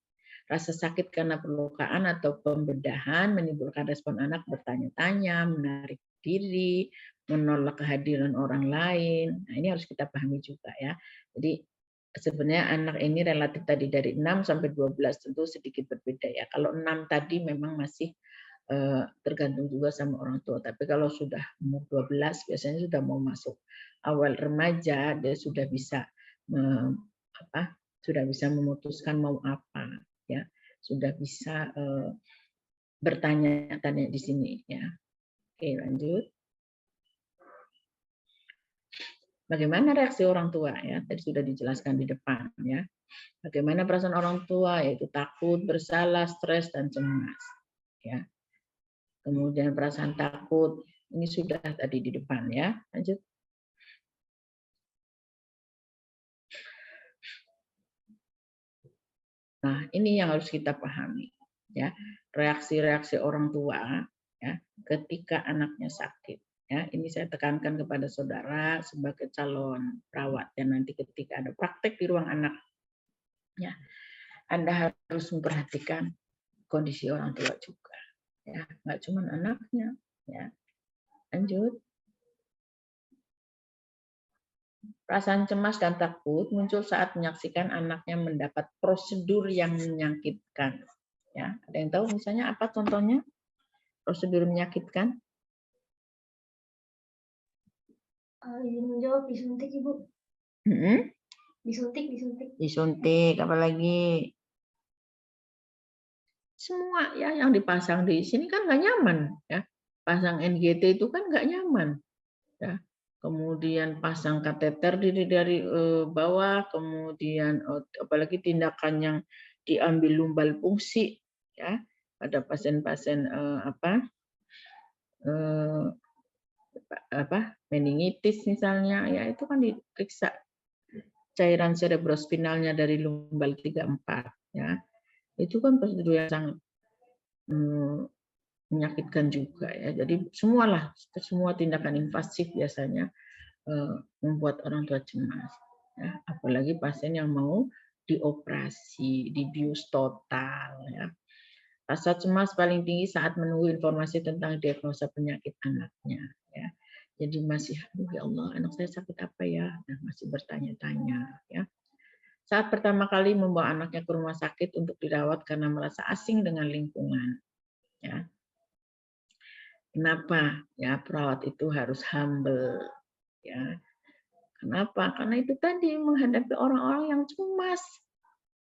Rasa sakit karena perlukaan atau pembedahan menimbulkan respon anak bertanya-tanya, menarik diri, menolak kehadiran orang lain. Nah, ini harus kita pahami juga, ya. Jadi sebenarnya anak ini relatif tadi dari 6 sampai 12 tentu sedikit berbeda, ya. Kalau 6 tadi memang masih tergantung juga sama orang tua. Tapi kalau sudah umur 12 biasanya sudah mau masuk awal remaja, dia sudah bisa sudah bisa memutuskan mau apa, ya. Sudah bisa bertanya-tanya di sini, ya. Oke, lanjut. Bagaimana reaksi orang tua, ya? Tadi sudah dijelaskan di depan, ya. Bagaimana perasaan orang tua, yaitu takut, bersalah, stres, dan cemas, ya. Kemudian perasaan takut, ini sudah tadi di depan, ya. Lanjut. Nah, ini yang harus kita pahami, ya. Reaksi-reaksi orang tua, ya, ketika anaknya sakit. Ya, ini saya tekankan kepada saudara sebagai calon perawat, dan nanti ketika ada praktek di ruang anak, ya, Anda harus memperhatikan kondisi orang tua juga, ya, nggak cuma anaknya, ya. Lanjut. Perasaan cemas dan takut muncul saat menyaksikan anaknya mendapat prosedur yang menyakitkan. Ya, ada yang tahu misalnya apa contohnya prosedur menyakitkan? Izin menjawab, disuntik Ibu. Disuntik. Disuntik, apalagi? Semua, ya, yang dipasang di sini kan nggak nyaman, ya. Pasang NGT itu kan nggak nyaman, ya. Kemudian pasang kateter dari bawah, kemudian apalagi tindakan yang diambil lumbal fungsi, ya, pada pasien-pasien meningitis misalnya, ya itu kan diperiksa cairan cerebrospinalnya dari lumbal 3-4, ya. Itu kan prosedur yang sangat menyakitkan juga, ya. Jadi semua tindakan invasif biasanya membuat orang tua cemas, ya. Apalagi pasien yang mau dioperasi, dibius total, ya. Rasa cemas paling tinggi saat menunggu informasi tentang diagnosa penyakit anaknya, ya. Jadi masih, aduh ya Allah, anak saya sakit apa ya? Nah, masih bertanya-tanya, ya. Saat pertama kali membawa anaknya ke rumah sakit untuk dirawat karena merasa asing dengan lingkungan, ya. Kenapa? Ya, perawat itu harus humble, ya. Kenapa? Karena itu tadi menghadapi orang-orang yang cemas,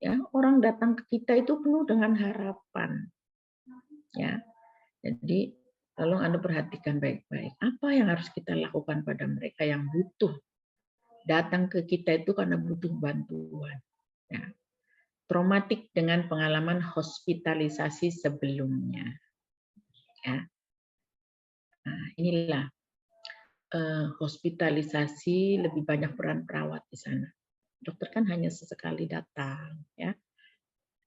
ya. Orang datang ke kita itu penuh dengan harapan, ya. Jadi tolong Anda perhatikan baik-baik. Apa yang harus kita lakukan pada mereka yang butuh datang ke kita itu karena butuh bantuan, ya. Traumatik dengan pengalaman hospitalisasi sebelumnya, ya. Nah, inilah hospitalisasi, lebih banyak peran perawat di sana. Dokter kan hanya sesekali datang, ya,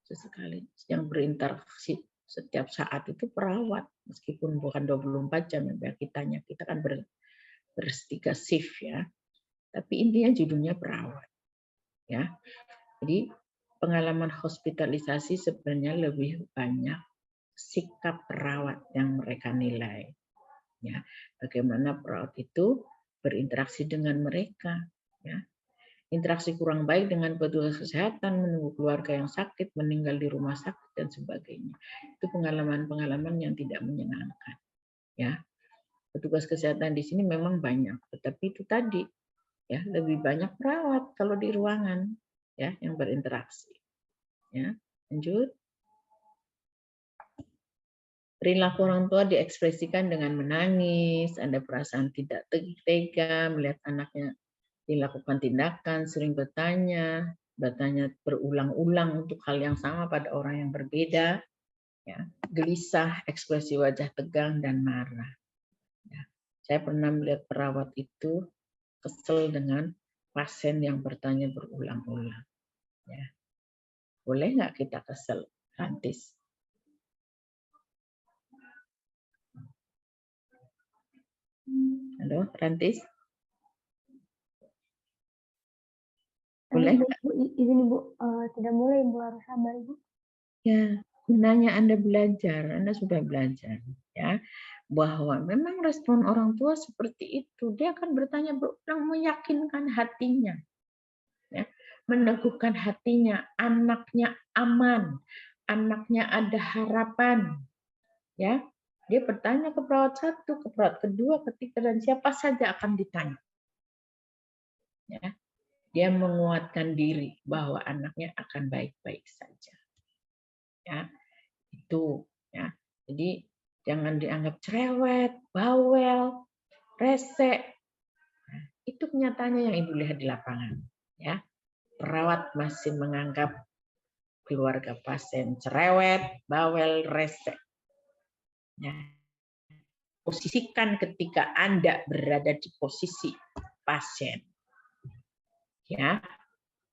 sesekali. Yang berinteraksi setiap saat itu perawat, meskipun bukan 24 jam ya kita kan bertiga shift, ya. Tapi intinya judulnya perawat, ya. Jadi pengalaman hospitalisasi sebenarnya lebih banyak sikap perawat yang mereka nilai, ya. Bagaimana perawat itu berinteraksi dengan mereka, ya. Interaksi kurang baik dengan petugas kesehatan, menunggu keluarga yang sakit, meninggal di rumah sakit dan sebagainya. Itu pengalaman-pengalaman yang tidak menyenangkan, ya. Petugas kesehatan di sini memang banyak, tetapi itu tadi, ya, lebih banyak perawat kalau di ruangan, ya, yang berinteraksi, ya. Lanjut. Perilaku orang tua diekspresikan dengan menangis, ada perasaan tidak tega melihat anaknya dilakukan tindakan, sering bertanya berulang-ulang untuk hal yang sama pada orang yang berbeda, ya. Gelisah, ekspresi wajah tegang dan marah, ya. Saya pernah melihat perawat itu kesel dengan pasien yang bertanya berulang-ulang, ya. Boleh nggak kita kesel, Rantis? Halo, Rantis? Boleh nggak? Izin Ibu, tidak boleh Ibu, harus sabar Ibu. Ya, gunanya Anda belajar, Anda sudah belajar, ya, bahwa memang respon orang tua seperti itu. Dia akan bertanya berulang, meyakinkan hatinya, ya, meneguhkan hatinya, anaknya aman, anaknya ada harapan, ya. Dia bertanya ke perawat satu, ke perawat kedua, ketiga, dan siapa saja akan ditanya, ya. Dia menguatkan diri bahwa anaknya akan baik-baik saja, ya. Itu, ya. Jadi jangan dianggap cerewet, bawel, rese. Nah, itu kenyataannya yang Ibu lihat di lapangan, ya. Perawat masih menganggap keluarga pasien cerewet, bawel, rese. Ya. Posisikan ketika Anda berada di posisi pasien, ya,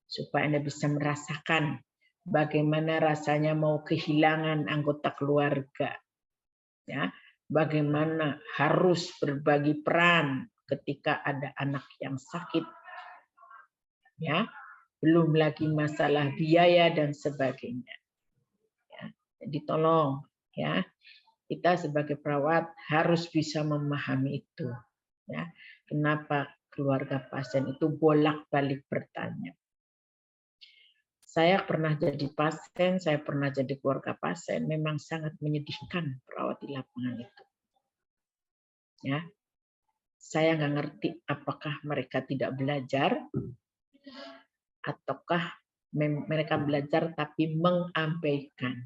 supaya Anda bisa merasakan bagaimana rasanya mau kehilangan anggota keluarga, ya, bagaimana harus berbagi peran ketika ada anak yang sakit, ya, belum lagi masalah biaya dan sebagainya, ya. Jadi tolong, ya, kita sebagai perawat harus bisa memahami itu, ya. Kenapa keluarga pasien itu bolak-balik bertanya. Saya pernah jadi pasien, saya pernah jadi keluarga pasien, memang sangat menyedihkan perawat di lapangan itu, ya. Saya nggak ngerti apakah mereka tidak belajar ataukah mereka belajar tapi mengabaikan,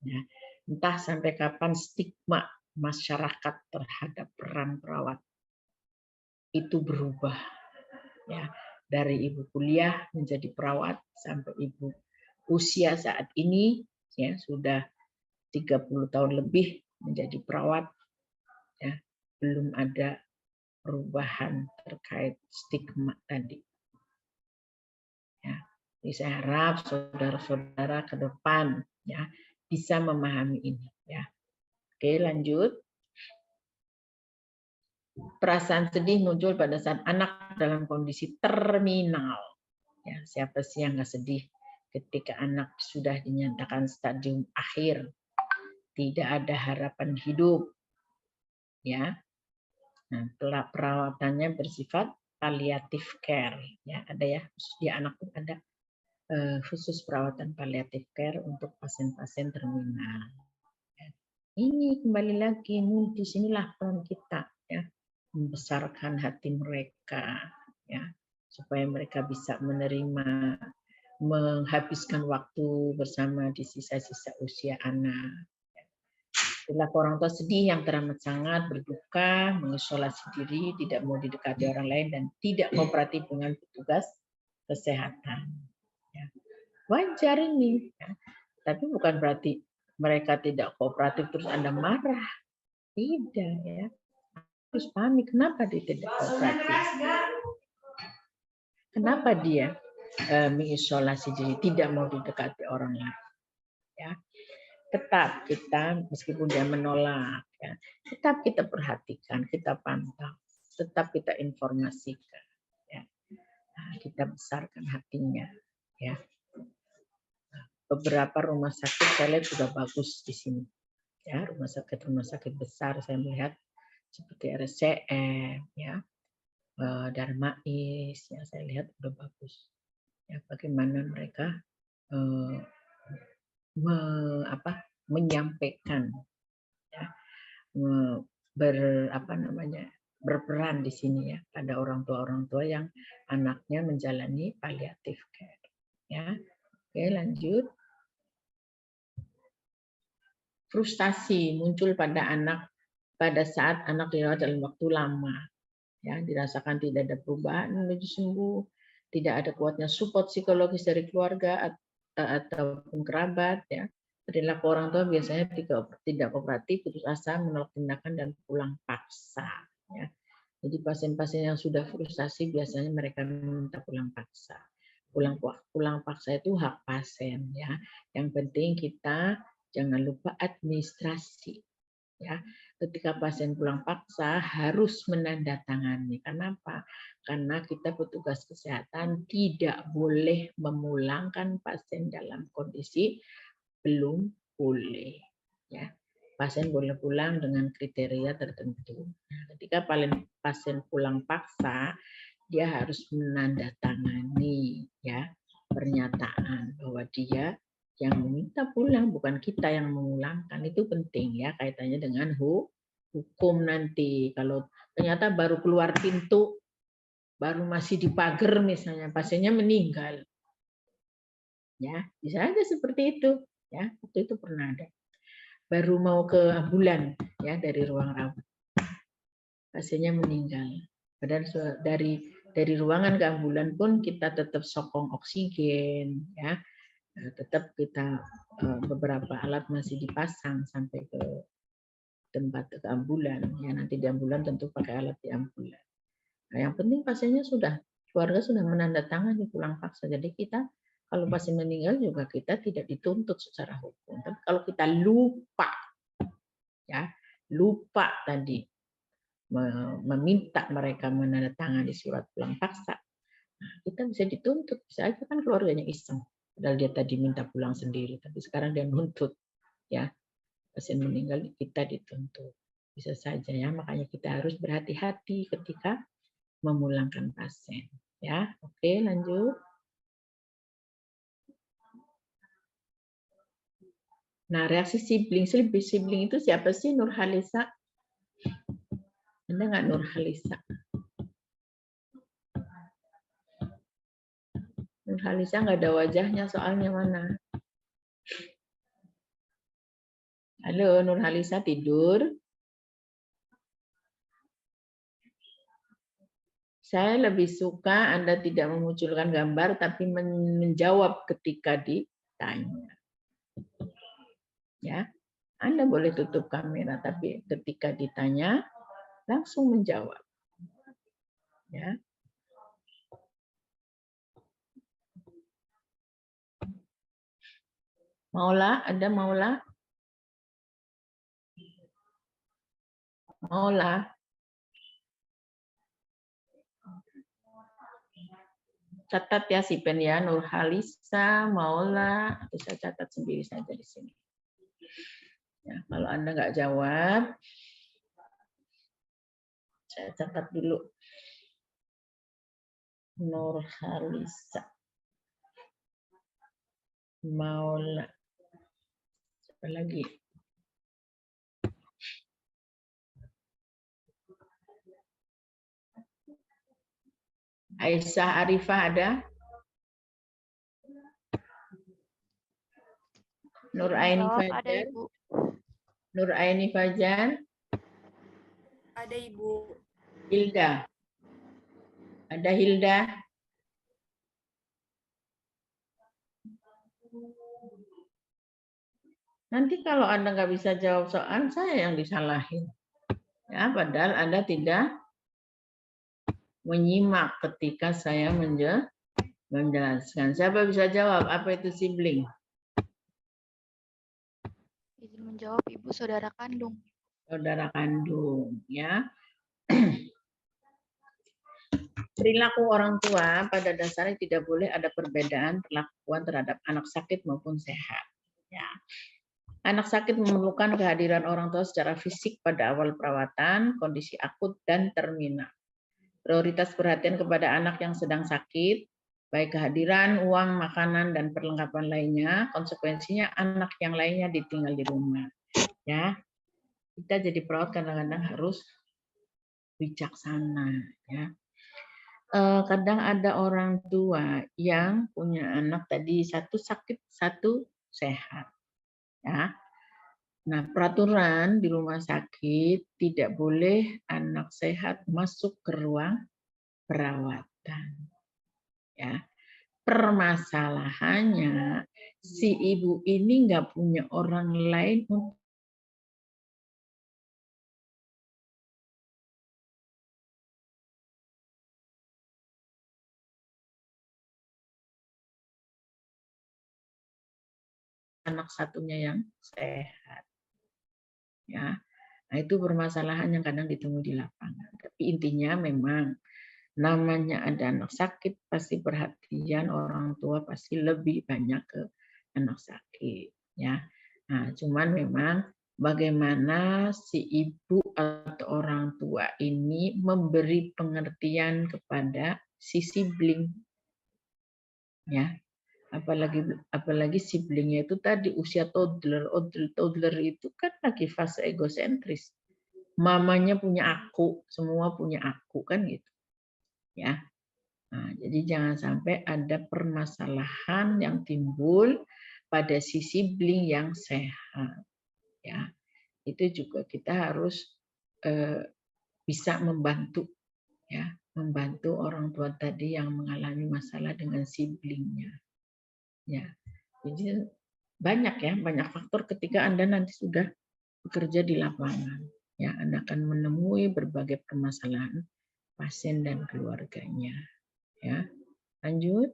ya. Entah sampai kapan stigma masyarakat terhadap peran perawat itu berubah, ya, dari ibu kuliah menjadi perawat sampai ibu usia saat ini ya sudah 30 tahun lebih menjadi perawat, ya, belum ada perubahan terkait stigma tadi. Ya. Jadi saya harap saudara-saudara ke depan ya bisa memahami ini. Ya. Oke, lanjut. Perasaan sedih muncul pada saat anak dalam kondisi terminal. Ya, siapa sih yang nggak sedih ketika anak sudah dinyatakan stadium akhir, tidak ada harapan hidup, ya. Nah, perawatannya bersifat palliative care, ya ada ya di anak pun ada khusus perawatan palliative care untuk pasien-pasien terminal. Ini kembali lagi, disinilah peran kita, ya, membesarkan hati mereka, ya, supaya mereka bisa menerima, menghabiskan waktu bersama di sisa-sisa usia anak. Bila orang tua sedih yang teramat sangat, berduka, mengisolasi diri, tidak mau didekati orang lain, dan tidak kooperatif dengan petugas kesehatan. Ya. Wajar ini, ya. Tapi bukan berarti mereka tidak kooperatif terus Anda marah. Tidak, ya. Terus pahami kenapa dia tidak kooperatif. Kenapa dia mengisolasi diri, tidak mau didekati orang lain. Ya. Tetap kita, meskipun dia menolak, ya, tetap kita perhatikan, kita pantau, tetap kita informasikan, ya. Nah, kita besarkan hatinya, ya. Beberapa rumah sakit saya lihat sudah bagus di sini, ya, rumah sakit besar saya melihat seperti RSCM, ya, Darmais, ya saya lihat sudah bagus, ya, bagaimana mereka menyampaikan, ya, berperan di sini ya pada orang tua yang anaknya menjalani palliative care, ya. Oke, lanjut. Frustasi muncul pada anak pada saat anak dirawat dalam waktu lama, ya, dirasakan tidak ada perubahan menuju sembuh, tidak ada kuatnya support psikologis dari keluarga ataupun kerabat, ya. Perilaku orang tua biasanya tidak kooperatif, putus asa, menolak tindakan, dan pulang paksa. Ya. Jadi pasien-pasien yang sudah frustasi biasanya mereka minta pulang paksa. Pulang paksa itu hak pasien, ya. Yang penting kita jangan lupa administrasi. Ya, ketika pasien pulang paksa harus menandatangani. Kenapa? Karena kita petugas kesehatan tidak boleh memulangkan pasien dalam kondisi belum pulih. Ya, pasien boleh pulang dengan kriteria tertentu. Nah, ketika pasien pulang paksa, dia harus menandatangani, ya, pernyataan bahwa dia yang meminta pulang, bukan kita yang memulangkan. Itu penting, ya, kaitannya dengan hukum nanti. Kalau ternyata baru keluar pintu, baru masih di pagar misalnya, pasiennya meninggal, ya bisa aja seperti itu, ya. Waktu itu pernah ada, baru mau ke ambulan, ya, dari ruang rawat, pasiennya meninggal. Padahal dari ruangan ke ambulan pun kita tetap sokong oksigen, ya. Tetap kita beberapa alat masih dipasang sampai ke tempat ke ambulan, ya, nanti di ambulan tentu pakai alat di ambulan. Nah, yang penting pasiennya keluarga sudah menandatangani pulang paksa. Jadi kita kalau pasien meninggal juga kita tidak dituntut secara hukum. Tapi kalau kita lupa, ya, lupa tadi meminta mereka menandatangani surat pulang paksa, nah, kita bisa dituntut. Bisa aja kan keluarganya iseng, padahal dia tadi minta pulang sendiri, tapi sekarang dia nuntut, ya, pasien meninggal kita dituntut. Bisa saja, ya, makanya kita harus berhati-hati ketika memulangkan pasien, ya. Oke, lanjut. Nah, reaksi sibling itu siapa sih? Nurhalisa? Ada nggak Nurhalisa? Nurhalisa nggak ada wajahnya soalnya, mana? Halo, Nurhalisa tidur? Saya lebih suka Anda tidak memunculkan gambar, tapi menjawab ketika di tanya. Ya, Anda boleh tutup kamera, tapi ketika ditanya langsung menjawab. Ya. Maula, ada Maula? Maula. Catat ya si Pen ya, Nurhalisa, Maula, atau saya catat sendiri saja di sini. Ya, kalau Anda nggak jawab, saya catat dulu. Nurhalisa, Maula, siapa lagi? Aisyah Arifah ada? Nur Aini Fajar. Ada, Ibu. Nur Aini Fajar. Ada, Ibu. Hilda. Ada Hilda? Nanti kalau Anda nggak bisa jawab soal, saya yang disalahin. Ya, padahal Anda tidak menyimak ketika saya menjelaskan. Siapa bisa jawab apa itu sibling? Izin menjawab, Ibu, saudara kandung. Saudara kandung, ya. Perilaku orang tua pada dasarnya tidak boleh ada perbedaan perlakuan terhadap anak sakit maupun sehat. Ya. Anak sakit memerlukan kehadiran orang tua secara fisik pada awal perawatan, kondisi akut, dan terminal. Prioritas perhatian kepada anak yang sedang sakit, baik kehadiran, uang, makanan, dan perlengkapan lainnya, konsekuensinya anak yang lainnya ditinggal di rumah. Ya, kita jadi perawat kadang-kadang harus bijaksana. Ya. Kadang ada orang tua yang punya anak tadi satu sakit, satu sehat. Ya. Nah, peraturan di rumah sakit tidak boleh anak sehat masuk ke ruang perawatan. Ya. Permasalahannya si ibu ini nggak punya orang lain untuk anak satunya yang sehat. Ya. Nah, itu permasalahan yang kadang ditemui di lapangan. Tapi intinya memang namanya ada anak sakit, pasti perhatian orang tua pasti lebih banyak ke anak sakit. Ya, nah, cuman memang bagaimana si ibu atau orang tua ini memberi pengertian kepada si sibling. Ya, apalagi siblingnya itu tadi usia toddler itu kan lagi fase egosentris. Mamanya punya aku, semua punya aku kan gitu. Ya. Nah, jadi jangan sampai ada permasalahan yang timbul pada si sibling yang sehat. Ya. Itu juga kita harus bisa membantu ya, membantu orang tua tadi yang mengalami masalah dengan siblingnya. Ya. Jadi banyak faktor ketika Anda nanti sudah bekerja di lapangan. Ya, Anda akan menemui berbagai permasalahan pasien dan keluarganya. Ya, lanjut.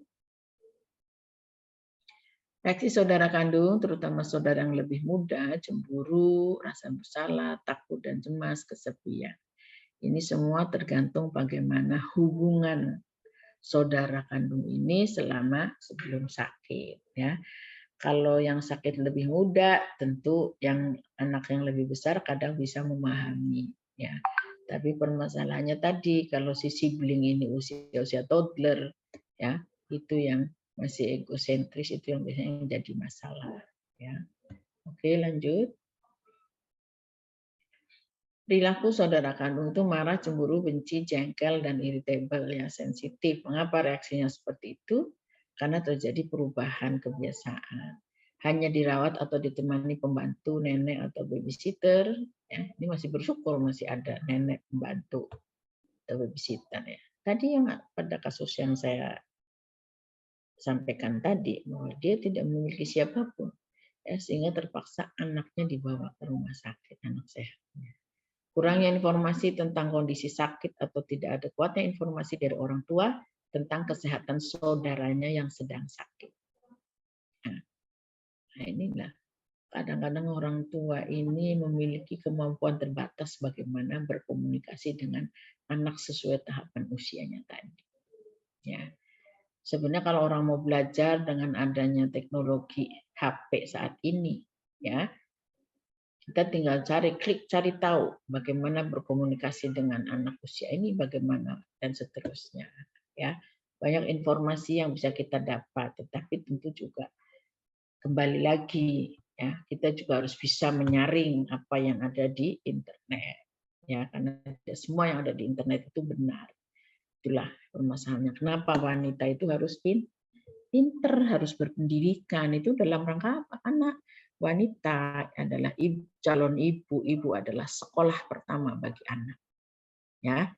Reaksi saudara kandung, terutama saudara yang lebih muda, cemburu, rasa bersalah, takut dan cemas, kesepian. Ini semua tergantung bagaimana hubungan saudara kandung ini sebelum sakit. Ya. Kalau yang sakit lebih muda, tentu yang anak yang lebih besar kadang bisa memahami. Ya. Tapi permasalahannya tadi, kalau si sibling ini usia toddler, ya itu yang masih egosentris, itu yang biasanya jadi masalah. Ya. Oke, lanjut. Perilaku saudara kandung itu marah, cemburu, benci, jengkel, dan irritable, ya sensitif. Mengapa reaksinya seperti itu? Karena terjadi perubahan kebiasaan. Hanya dirawat atau ditemani pembantu, nenek atau babysitter. Ya, ini masih bersyukur masih ada nenek pembantu atau babysitter. Ya. Tadi yang pada kasus yang saya sampaikan tadi, bahwa dia tidak memiliki siapapun, ya, sehingga terpaksa anaknya dibawa ke rumah sakit, anak sehatnya. Kurangnya informasi tentang kondisi sakit atau tidak ada kuatnya informasi dari orang tua tentang kesehatan saudaranya yang sedang sakit. Nah, inilah kadang-kadang orang tua ini memiliki kemampuan terbatas bagaimana berkomunikasi dengan anak sesuai tahapan usianya tadi. Ya, sebenarnya kalau orang mau belajar dengan adanya teknologi HP saat ini, ya, kita tinggal klik cari tahu bagaimana berkomunikasi dengan anak usia ini, bagaimana dan seterusnya. Ya, banyak informasi yang bisa kita dapat, tetapi tentu juga kembali lagi, ya, kita juga harus bisa menyaring apa yang ada di internet, ya, karena tidak semua yang ada di internet itu benar. Itulah permasalahannya. Kenapa wanita itu harus pinter, harus berpendidikan, itu dalam rangka apa? Anak wanita adalah calon ibu, ibu adalah sekolah pertama bagi anak, ya,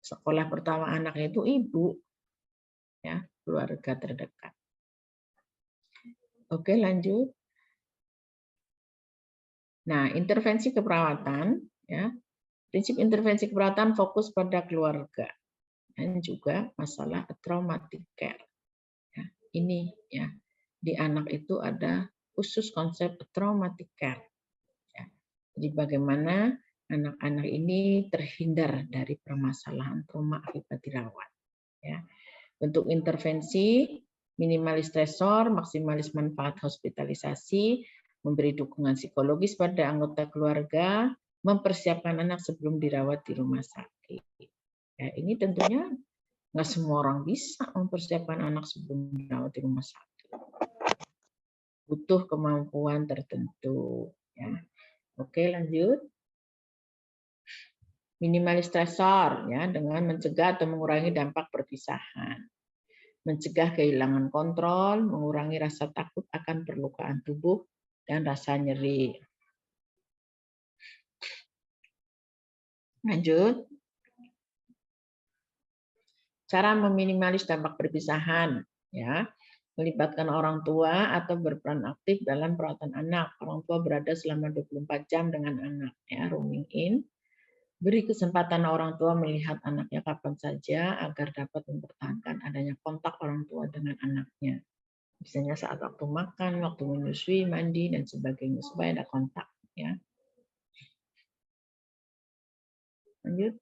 sekolah pertama anaknya itu ibu, ya, keluarga terdekat. Oke, lanjut. Nah, intervensi keperawatan, ya, prinsip intervensi keperawatan fokus pada keluarga dan juga masalah traumatic care. Ya, ini, ya, di anak itu ada khusus konsep traumatic care. Ya. Jadi bagaimana anak-anak ini terhindar dari permasalahan trauma akibat dirawat. Ya. Untuk intervensi, minimalis stresor, maksimalis manfaat hospitalisasi, memberi dukungan psikologis pada anggota keluarga, mempersiapkan anak sebelum dirawat di rumah sakit. Ya, ini tentunya nggak semua orang bisa mempersiapkan anak sebelum dirawat di rumah sakit. Butuh kemampuan tertentu. Ya. Oke, lanjut. Minimalis stresor, ya, dengan mencegah atau mengurangi dampak perpisahan. Mencegah kehilangan kontrol, mengurangi rasa takut akan perlukaan tubuh, dan rasa nyeri. Lanjut. Cara meminimalis dampak perpisahan, ya, melibatkan orang tua atau berperan aktif dalam perawatan anak. Orang tua berada selama 24 jam dengan anak, ya, rooming in. Beri kesempatan orang tua melihat anaknya kapan saja agar dapat mempertahankan adanya kontak orang tua dengan anaknya. Misalnya saat waktu makan, waktu menyusui, mandi, dan sebagainya, supaya ada kontak. Ya. Lanjut.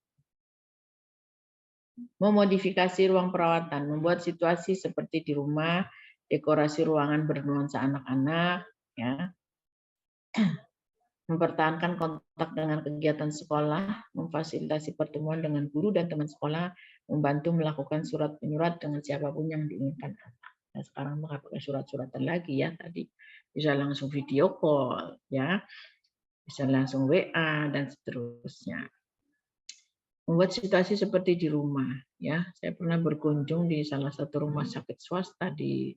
Memodifikasi ruang perawatan, membuat situasi seperti di rumah, dekorasi ruangan bernuansa anak-anak, ya. Mempertahankan kontak dengan kegiatan sekolah, memfasilitasi pertemuan dengan guru dan teman sekolah, membantu melakukan surat menyurat dengan siapapun yang diinginkan anak. Nah, sekarang nggak pakai surat-suratan lagi, ya, tadi bisa langsung video call, ya, bisa langsung WA dan seterusnya. Membuat situasi seperti di rumah, ya. Saya pernah berkunjung di salah satu rumah sakit swasta di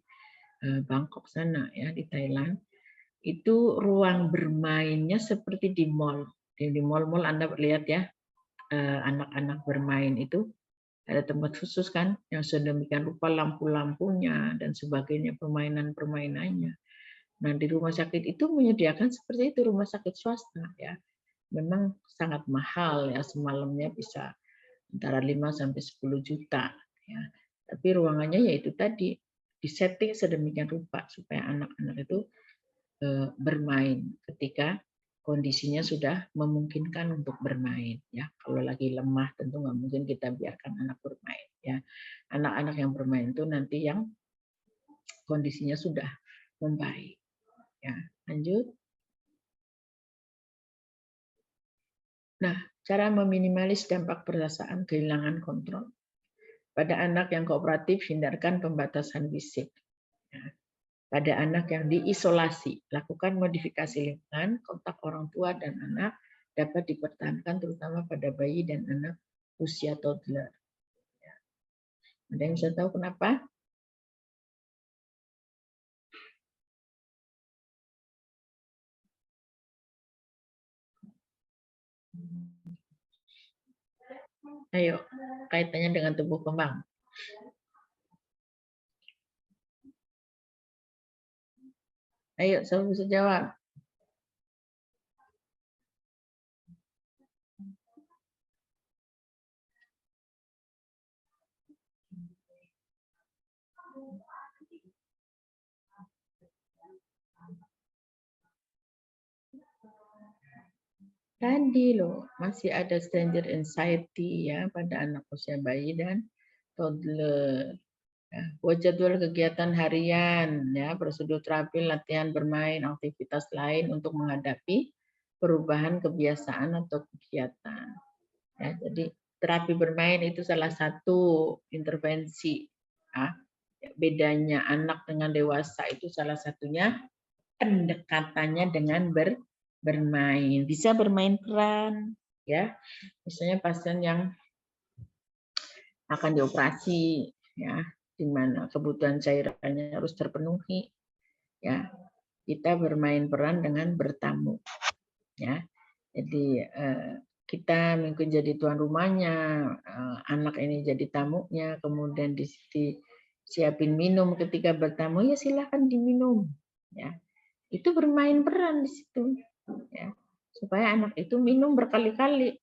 Bangkok sana, ya, di Thailand. Itu ruang bermainnya seperti di mall. Di mall-mall Anda lihat, ya, anak-anak bermain itu ada tempat khusus kan, yang sedemikian rupa lampu-lampunya dan sebagainya, permainan-permainannya. Nah, di rumah sakit itu menyediakan seperti itu, rumah sakit swasta, ya. Memang sangat mahal, ya, semalamnya bisa antara 5 sampai 10 juta, ya. Tapi ruangannya yaitu tadi disetting sedemikian rupa supaya anak-anak itu bermain ketika kondisinya sudah memungkinkan untuk bermain, ya. Kalau lagi lemah tentu nggak mungkin kita biarkan anak bermain, ya. Anak-anak yang bermain itu nanti yang kondisinya sudah membaik, ya. Lanjut. Nah, cara meminimalis dampak perasaan kehilangan kontrol. Pada anak yang kooperatif, hindarkan pembatasan fisik. Pada anak yang diisolasi, lakukan modifikasi lingkungan, kontak orang tua dan anak dapat dipertahankan terutama pada bayi dan anak usia toddler. Ada yang bisa tahu kenapa? Ayo, kaitannya dengan tumbuh kembang. Ayo, siapa bisa jawab? Tadi loh, masih ada stranger anxiety ya pada anak usia bayi dan toddler. Ya, buat jadwal kegiatan harian, ya, prosedur terapi, latihan bermain, aktivitas lain untuk menghadapi perubahan kebiasaan atau kegiatan. Ya, jadi terapi bermain itu salah satu intervensi. Ya. Bedanya anak dengan dewasa itu salah satunya pendekatannya dengan bermain. Bisa bermain peran, ya. Misalnya pasien yang akan dioperasi, ya, di mana kebutuhan cairannya harus terpenuhi, ya. Kita bermain peran dengan bertamu, ya. Jadi kita mungkin jadi tuan rumahnya, anak ini jadi tamunya, kemudian disiapin minum ketika bertamu, ya silakan diminum, ya. Itu bermain peran di situ, ya, supaya anak itu minum berkali-kali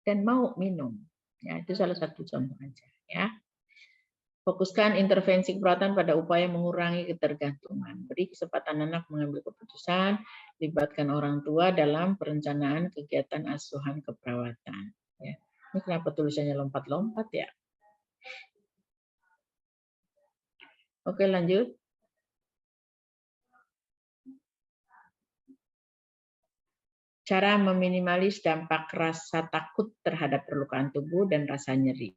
dan mau minum, ya. Itu salah satu contoh aja, ya. Fokuskan intervensi keperawatan pada upaya mengurangi ketergantungan. Beri kesempatan anak mengambil keputusan, libatkan orang tua dalam perencanaan kegiatan asuhan keperawatan. Ya. Ini kenapa tulisannya lompat-lompat ya? Oke, lanjut. Cara meminimalis dampak rasa takut terhadap perlukaan tubuh dan rasa nyeri.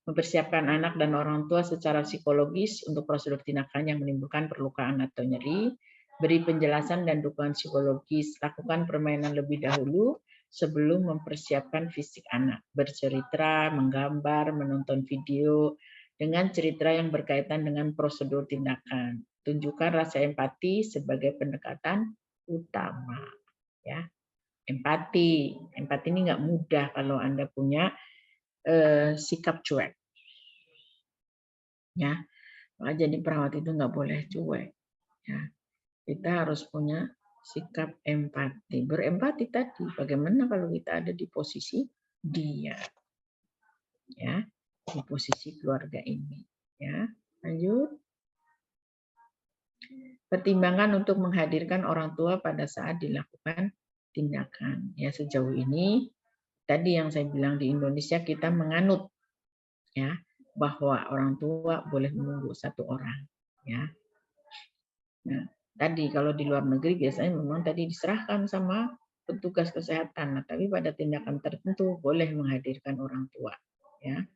Mempersiapkan anak dan orang tua secara psikologis untuk prosedur tindakan yang menimbulkan perlukaan atau nyeri, beri penjelasan dan dukungan psikologis, lakukan permainan lebih dahulu sebelum mempersiapkan fisik anak, bercerita, menggambar, menonton video dengan cerita yang berkaitan dengan prosedur tindakan. Tunjukkan rasa empati sebagai pendekatan utama. Ya, empati ini nggak mudah kalau Anda punya sikap cuek. Ya, jadi perawat itu nggak boleh cuek. Ya, kita harus punya sikap empati. Berempati tadi, bagaimana kalau kita ada di posisi dia, ya, di posisi keluarga ini. Ya, lanjut. Pertimbangan untuk menghadirkan orang tua pada saat dilakukan tindakan. Ya, sejauh ini tadi yang saya bilang di Indonesia kita menganut, ya, bahwa orang tua boleh menunggu satu orang, ya. Nah, tadi kalau di luar negeri biasanya memang tadi diserahkan sama petugas kesehatan, nah, tapi pada tindakan tertentu boleh menghadirkan orang tua, ya.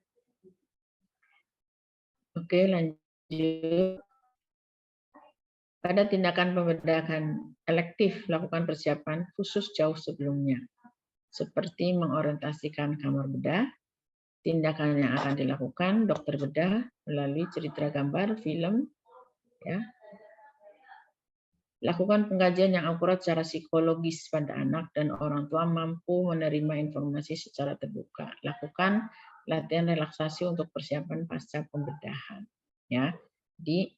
Oke, lanjut. Pada tindakan pembedahan elektif, lakukan persiapan khusus jauh sebelumnya, seperti mengorientasikan kamar bedah. Tindakan yang akan dilakukan dokter bedah melalui cerita gambar, film, ya. Lakukan pengkajian yang akurat secara psikologis pada anak dan orang tua mampu menerima informasi secara terbuka. Lakukan latihan relaksasi untuk persiapan pasca pembedahan. Ya, jadi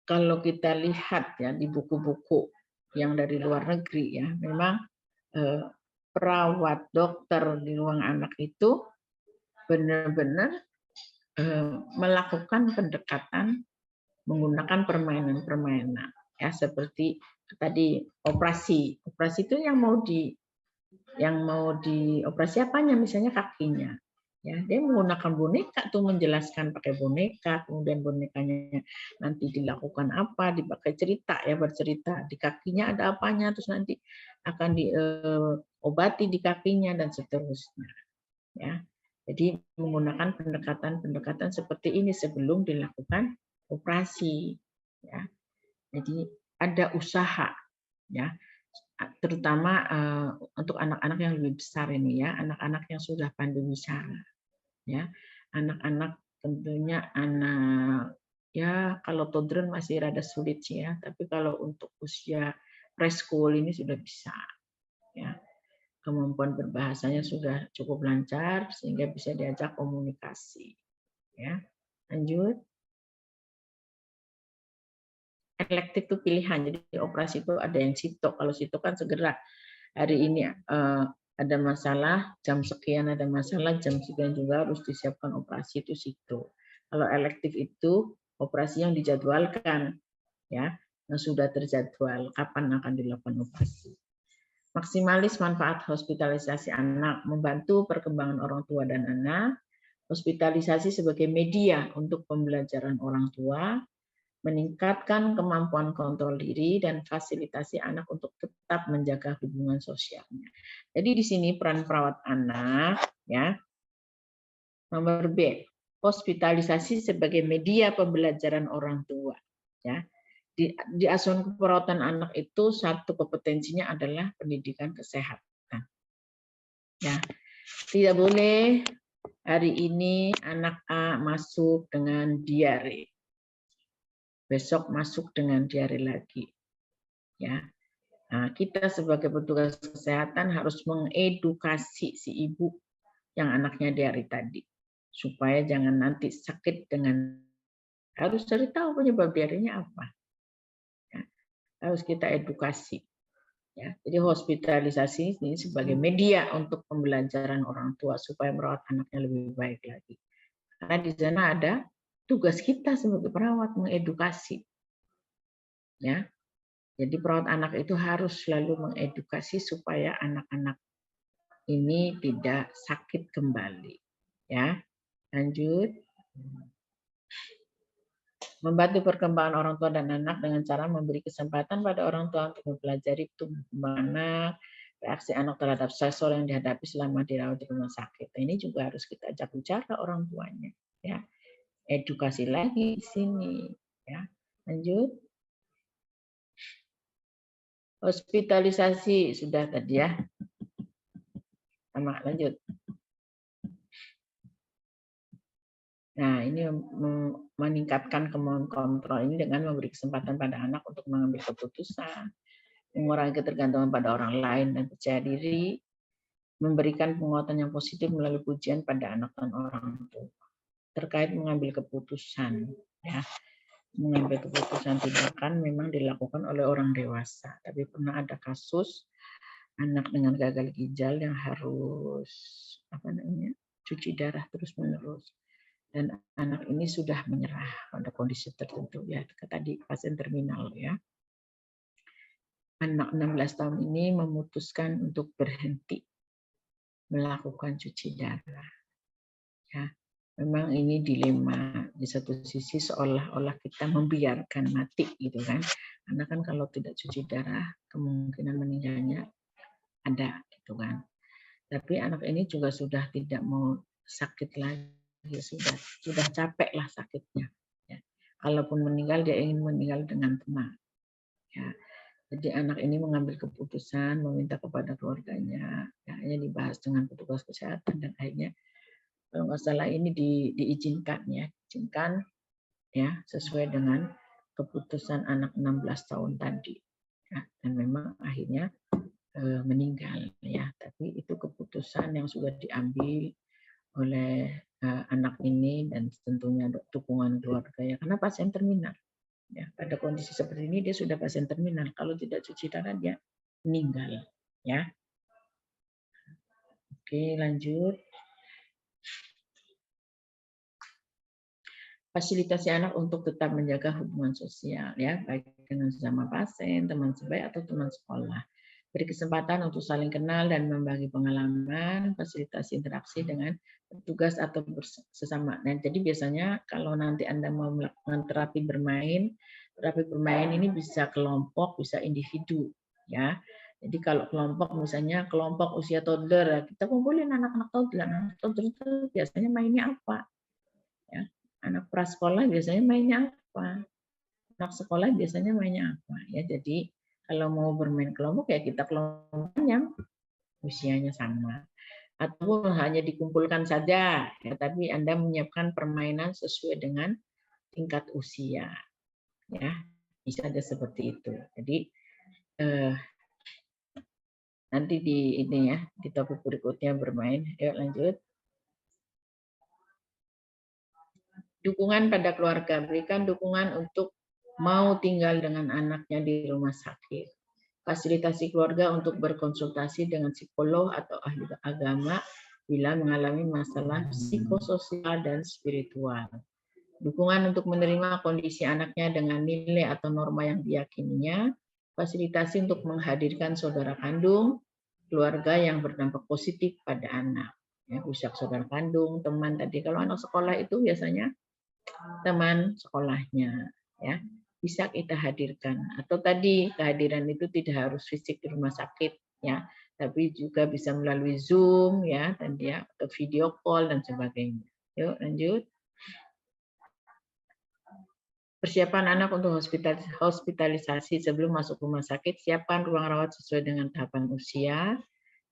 kalau kita lihat ya di buku-buku yang dari luar negeri ya, memang perawat dokter di ruang anak itu benar-benar melakukan pendekatan menggunakan permainan-permainan, ya, seperti tadi operasi itu yang mau dioperasi apanya, misalnya kakinya, ya, dia menggunakan boneka tuh, menjelaskan pakai boneka, kemudian bonekanya nanti dilakukan apa, dipakai cerita, ya, bercerita di kakinya ada apanya, terus nanti akan diobati di kakinya dan seterusnya, ya. Jadi menggunakan pendekatan seperti ini sebelum dilakukan operasi, ya. Jadi ada usaha, ya, terutama untuk anak-anak yang lebih besar ini, ya, anak-anak yang sudah pandai bicara, ya, anak-anak tentunya anak, ya, kalau toddler masih rada sulit sih ya, tapi kalau untuk usia preschool ini sudah bisa, ya. Kemampuan berbahasanya sudah cukup lancar sehingga bisa diajak komunikasi, ya. Lanjut. elektif itu pilihan. Jadi operasi itu ada yang sitok. Kalau sitok kan segera, hari ini ada masalah, jam sekian ada masalah, jam sekian juga harus disiapkan operasi, itu sitok. Kalau elektif itu operasi yang dijadwalkan, ya, yang sudah terjadwal kapan akan dilakukan operasi. Maksimalis manfaat hospitalisasi anak, membantu perkembangan orang tua dan anak. Hospitalisasi sebagai media untuk pembelajaran orang tua, meningkatkan kemampuan kontrol diri, dan fasilitasi anak untuk tetap menjaga hubungan sosialnya. Jadi di sini peran perawat anak, ya. Nomor B, hospitalisasi sebagai media pembelajaran orang tua, ya. Di asuhan keperawatan anak itu satu kompetensinya adalah pendidikan kesehatan. Ya, tidak boleh hari ini anak A masuk dengan diare, besok masuk dengan diare lagi. Ya, nah, kita sebagai petugas kesehatan harus mengedukasi si ibu yang anaknya diare tadi, supaya jangan nanti sakit dengan, harus cari tahu penyebab diarenya apa. Harus kita edukasi. Ya, jadi hospitalisasi ini sebagai media untuk pembelajaran orang tua supaya merawat anaknya lebih baik lagi. Karena di sana ada tugas kita sebagai perawat mengedukasi. Ya, jadi perawat anak itu harus selalu mengedukasi supaya anak-anak ini tidak sakit kembali. Ya, lanjut. Membantu perkembangan orang tua dan anak dengan cara memberi kesempatan pada orang tua untuk mempelajari tumbuh kembang anak, reaksi anak terhadap stresor yang dihadapi selama dirawat di rumah sakit. Ini juga harus kita ajak bicara orang tuanya, ya. Edukasi lagi di sini, ya. Lanjut. Hospitalisasi sudah tadi, ya. Sama, lanjut. Nah, ini meningkatkan kemampuan kontrol ini dengan memberi kesempatan pada anak untuk mengambil keputusan, mengurangi ketergantungan pada orang lain dan percaya diri, memberikan penguatan yang positif melalui pujian pada anak dan orang tua. Terkait mengambil keputusan, ya. Mengambil keputusan tindakan memang dilakukan oleh orang dewasa, tapi pernah ada kasus anak dengan gagal ginjal yang harus cuci darah terus-menerus. Dan anak ini sudah menyerah pada kondisi tertentu, ya, tadi pasien terminal, ya. Anak 16 tahun ini memutuskan untuk berhenti melakukan cuci darah. Ya, memang ini dilema. Di satu sisi seolah-olah kita membiarkan mati, gitu kan? Karena kan kalau tidak cuci darah kemungkinan meninggalnya ada, gitu kan? Tapi anak ini juga sudah tidak mau sakit lagi. Sudah capek lah sakitnya. Ya. Kalaupun meninggal, dia ingin meninggal dengan tenang. Ya. Jadi anak ini mengambil keputusan, meminta kepada keluarganya, ya, hanya dibahas dengan petugas kesehatan dan akhirnya kalau nggak salah ini diizinkan, ya, izinkan, ya, sesuai dengan keputusan anak 16 tahun tadi. Ya. Dan memang akhirnya meninggal, ya. Tapi itu keputusan yang sudah diambil oleh anak ini dan tentunya dukungan keluarga, ya, karena pasien terminal, ya. Pada kondisi seperti ini dia sudah pasien terminal, kalau tidak cuci darah dia meninggal, ya. Oke, lanjut. Fasilitasi anak untuk tetap menjaga hubungan sosial, ya, baik dengan sesama pasien, teman sebaya atau teman sekolah. Beri kesempatan untuk saling kenal dan membagi pengalaman, fasilitasi interaksi dengan petugas atau sesama. Nah, jadi biasanya kalau nanti Anda mau melakukan terapi bermain ini bisa kelompok, bisa individu, ya. Jadi kalau kelompok, misalnya kelompok usia toddler, kita kumpulin anak-anak toddler. Anak toddler itu biasanya mainnya apa? Ya. Anak prasekolah biasanya mainnya apa? Anak sekolah biasanya mainnya apa? Ya, jadi kalau mau bermain kelompok ya kita kelompok yang usianya sama. Atau hanya dikumpulkan saja, ya, tapi Anda menyiapkan permainan sesuai dengan tingkat usia. Ya, bisa ada seperti itu. Jadi nanti di ini, ya, di topik berikutnya bermain. Yuk lanjut. Dukungan pada keluarga, berikan dukungan untuk mau tinggal dengan anaknya di rumah sakit. Fasilitasi keluarga untuk berkonsultasi dengan psikolog atau ahli agama bila mengalami masalah psikososial dan spiritual. Dukungan untuk menerima kondisi anaknya dengan nilai atau norma yang diyakininya, fasilitasi untuk menghadirkan saudara kandung, keluarga yang berdampak positif pada anak. Ya, bisa saudara kandung, teman tadi. Kalau anak sekolah itu biasanya teman sekolahnya, ya bisa kita hadirkan. Atau tadi kehadiran itu tidak harus fisik di rumah sakit, ya, tapi juga bisa melalui Zoom, ya, dan dia atau video call dan sebagainya. Yuk lanjut. Persiapan anak untuk hospitalisasi sebelum masuk rumah sakit, siapkan ruang rawat sesuai dengan tahapan usia.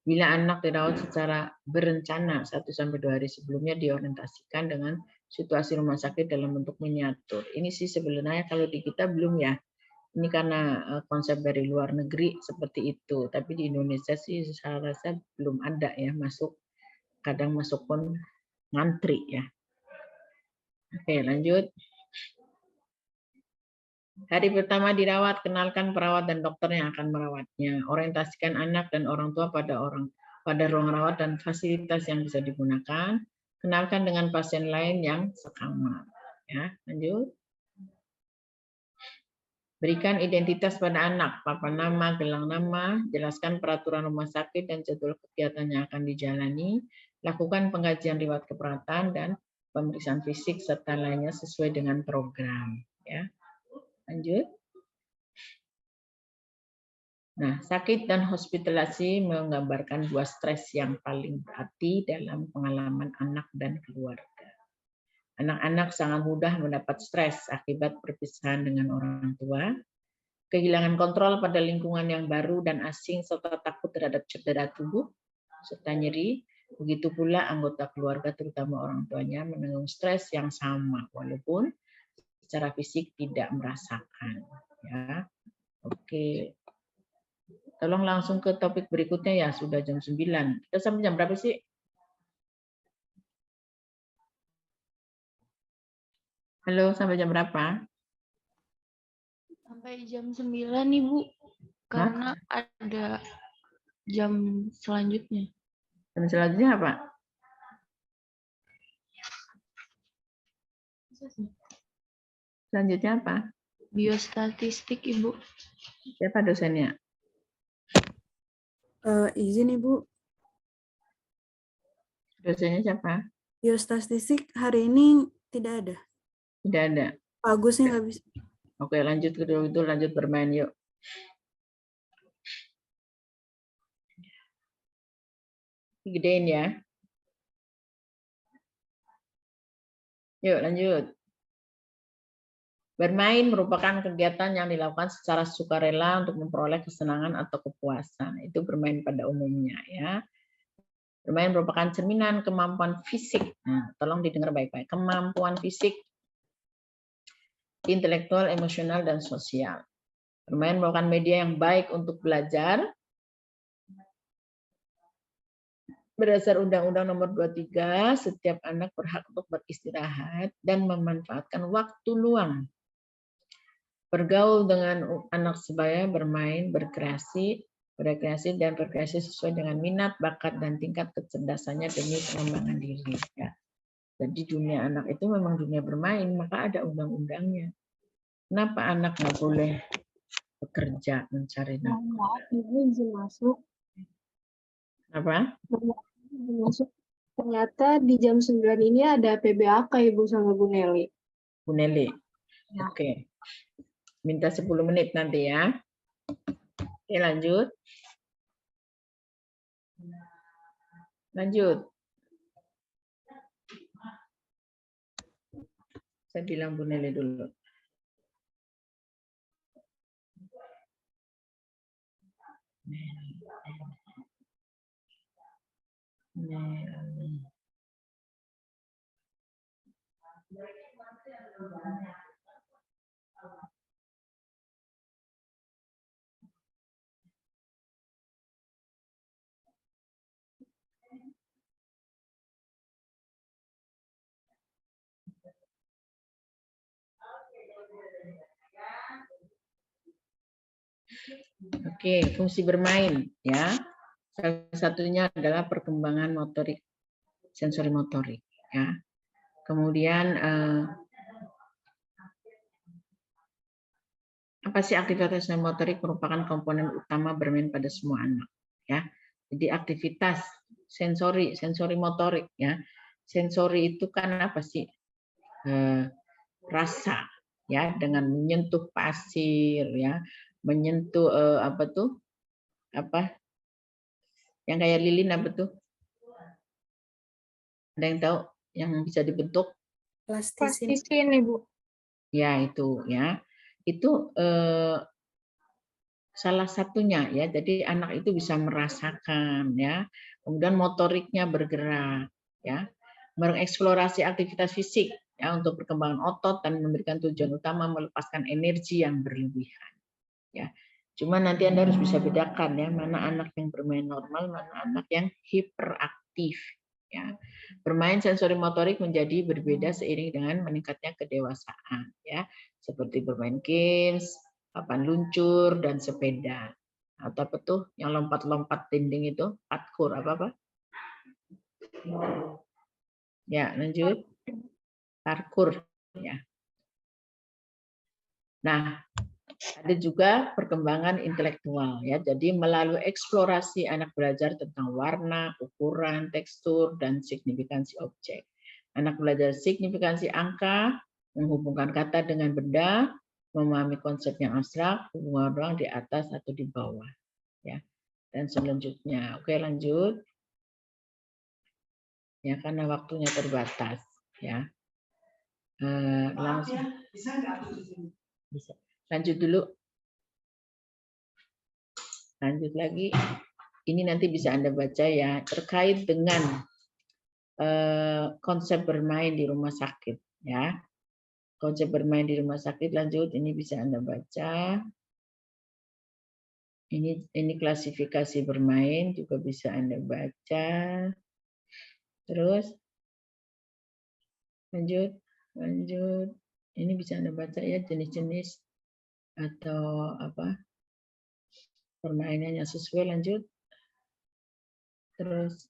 Bila anak dirawat secara berencana 1-2 hari sebelumnya diorientasikan dengan situasi rumah sakit dalam bentuk miniatur. Ini sih sebenarnya kalau di kita belum ya. Ini karena konsep dari luar negeri seperti itu. Tapi di Indonesia sih saya rasa belum ada ya masuk. Kadang masuk pun ngantri ya. Oke lanjut. Hari pertama dirawat, kenalkan perawat dan dokter yang akan merawatnya. Orientasikan anak dan orang tua pada ruang rawat dan fasilitas yang bisa digunakan. Kenalkan dengan pasien lain yang sekamar. Ya, lanjut. Berikan identitas pada anak, papan nama, gelang nama, jelaskan peraturan rumah sakit dan jadwal kegiatan yang akan dijalani. Lakukan pengkajian riwayat keperawatan dan pemeriksaan fisik serta lainnya sesuai dengan program. Ya. Lanjut. Nah, sakit dan hospitalisasi menggambarkan dua stres yang paling berarti dalam pengalaman anak dan keluarga. Anak-anak sangat mudah mendapat stres akibat perpisahan dengan orang tua, kehilangan kontrol pada lingkungan yang baru dan asing, serta takut terhadap cedera tubuh, serta nyeri. Begitu pula anggota keluarga, terutama orang tuanya, menanggung stres yang sama, walaupun secara fisik tidak merasakan. Ya, oke. Tolong langsung ke topik berikutnya ya, sudah jam 9. Kita sampai jam berapa sih? Halo, sampai jam berapa? Sampai jam 9 Ibu. Karena ada jam selanjutnya. Jam selanjutnya apa? Selanjutnya apa? Biostatistik Ibu. Siapa dosennya? Izin Ibu, Dosennya siapa? biostatistik hari ini tidak ada. Tidak ada. Pak Agusnya nggak bisa. Oke, lanjut ke dulu itu, lanjut bermain yuk. Gedein ya. Yuk lanjut. Bermain merupakan kegiatan yang dilakukan secara sukarela untuk memperoleh kesenangan atau kepuasan. Itu bermain pada umumnya ya. Bermain merupakan cerminan kemampuan fisik. Nah, tolong didengar baik-baik. Kemampuan fisik, intelektual, emosional, dan sosial. Bermain merupakan media yang baik untuk belajar. Berdasar Undang-Undang Nomor 23, setiap anak berhak untuk beristirahat dan memanfaatkan waktu luang. Bergaul dengan anak sebaya, bermain, berkreasi dan berkreasi sesuai dengan minat, bakat, dan tingkat kecerdasannya demi pengembangan diri. Ya. Jadi dunia anak itu memang dunia bermain, maka ada undang-undangnya. Kenapa anak nggak boleh bekerja mencari nafkah? Ibu izin masuk. Apa? Izin masuk. Ternyata di jam 9 ini ada PBAK Ibu sama Bu Nelly. Bu Nelly. Ya. Oke. Minta 10 menit nanti ya. Oke, lanjut. Lanjut. Saya bilang Bu Nelly dulu. Oke, fungsi bermain ya. Salah satunya adalah perkembangan motorik, sensori motorik ya. Kemudian apa sih aktivitas motorik merupakan komponen utama bermain pada semua anak ya. Jadi aktivitas sensori motorik ya. Sensori itu kan apa sih? Rasa ya, dengan menyentuh pasir ya, menyentuh apa tuh? Apa? Yang kayak lilin apa tuh? Ada yang tahu yang bisa dibentuk? Plastisin. Plastisin, Ibu. Ya, itu ya. Itu salah satunya ya. Jadi anak itu bisa merasakan ya. Kemudian motoriknya bergerak ya. Mengeksplorasi aktivitas fisik ya untuk perkembangan otot dan memberikan tujuan utama melepaskan energi yang berlebihan ya. Cuma nanti Anda harus bisa bedakan ya, mana anak yang bermain normal, mana anak yang hiperaktif ya. Bermain sensori motorik menjadi berbeda seiring dengan meningkatnya kedewasaan ya, seperti bermain games, papan luncur dan sepeda. Atau apa tuh yang lompat-lompat dinding itu, parkour apa? Ya, lanjut. Parkour ya. Nah, ada juga perkembangan intelektual ya. Jadi melalui eksplorasi anak belajar tentang warna, ukuran, tekstur dan signifikansi objek. Anak belajar signifikansi angka, menghubungkan kata dengan benda, memahami konsep yang abstrak, hubungan ruang di atas atau di bawah ya. Dan selanjutnya. Oke, lanjut. Ya, karena waktunya terbatas ya. Langsung. Bisa. Lanjut dulu. Lanjut lagi. Ini nanti bisa Anda baca ya, terkait dengan konsep bermain di rumah sakit ya. Konsep bermain di rumah sakit, lanjut, ini bisa Anda baca. Ini klasifikasi bermain juga bisa Anda baca. Terus lanjut. Ini bisa Anda baca ya, jenis-jenis atau apa permainan yang sesuai. Lanjut. Terus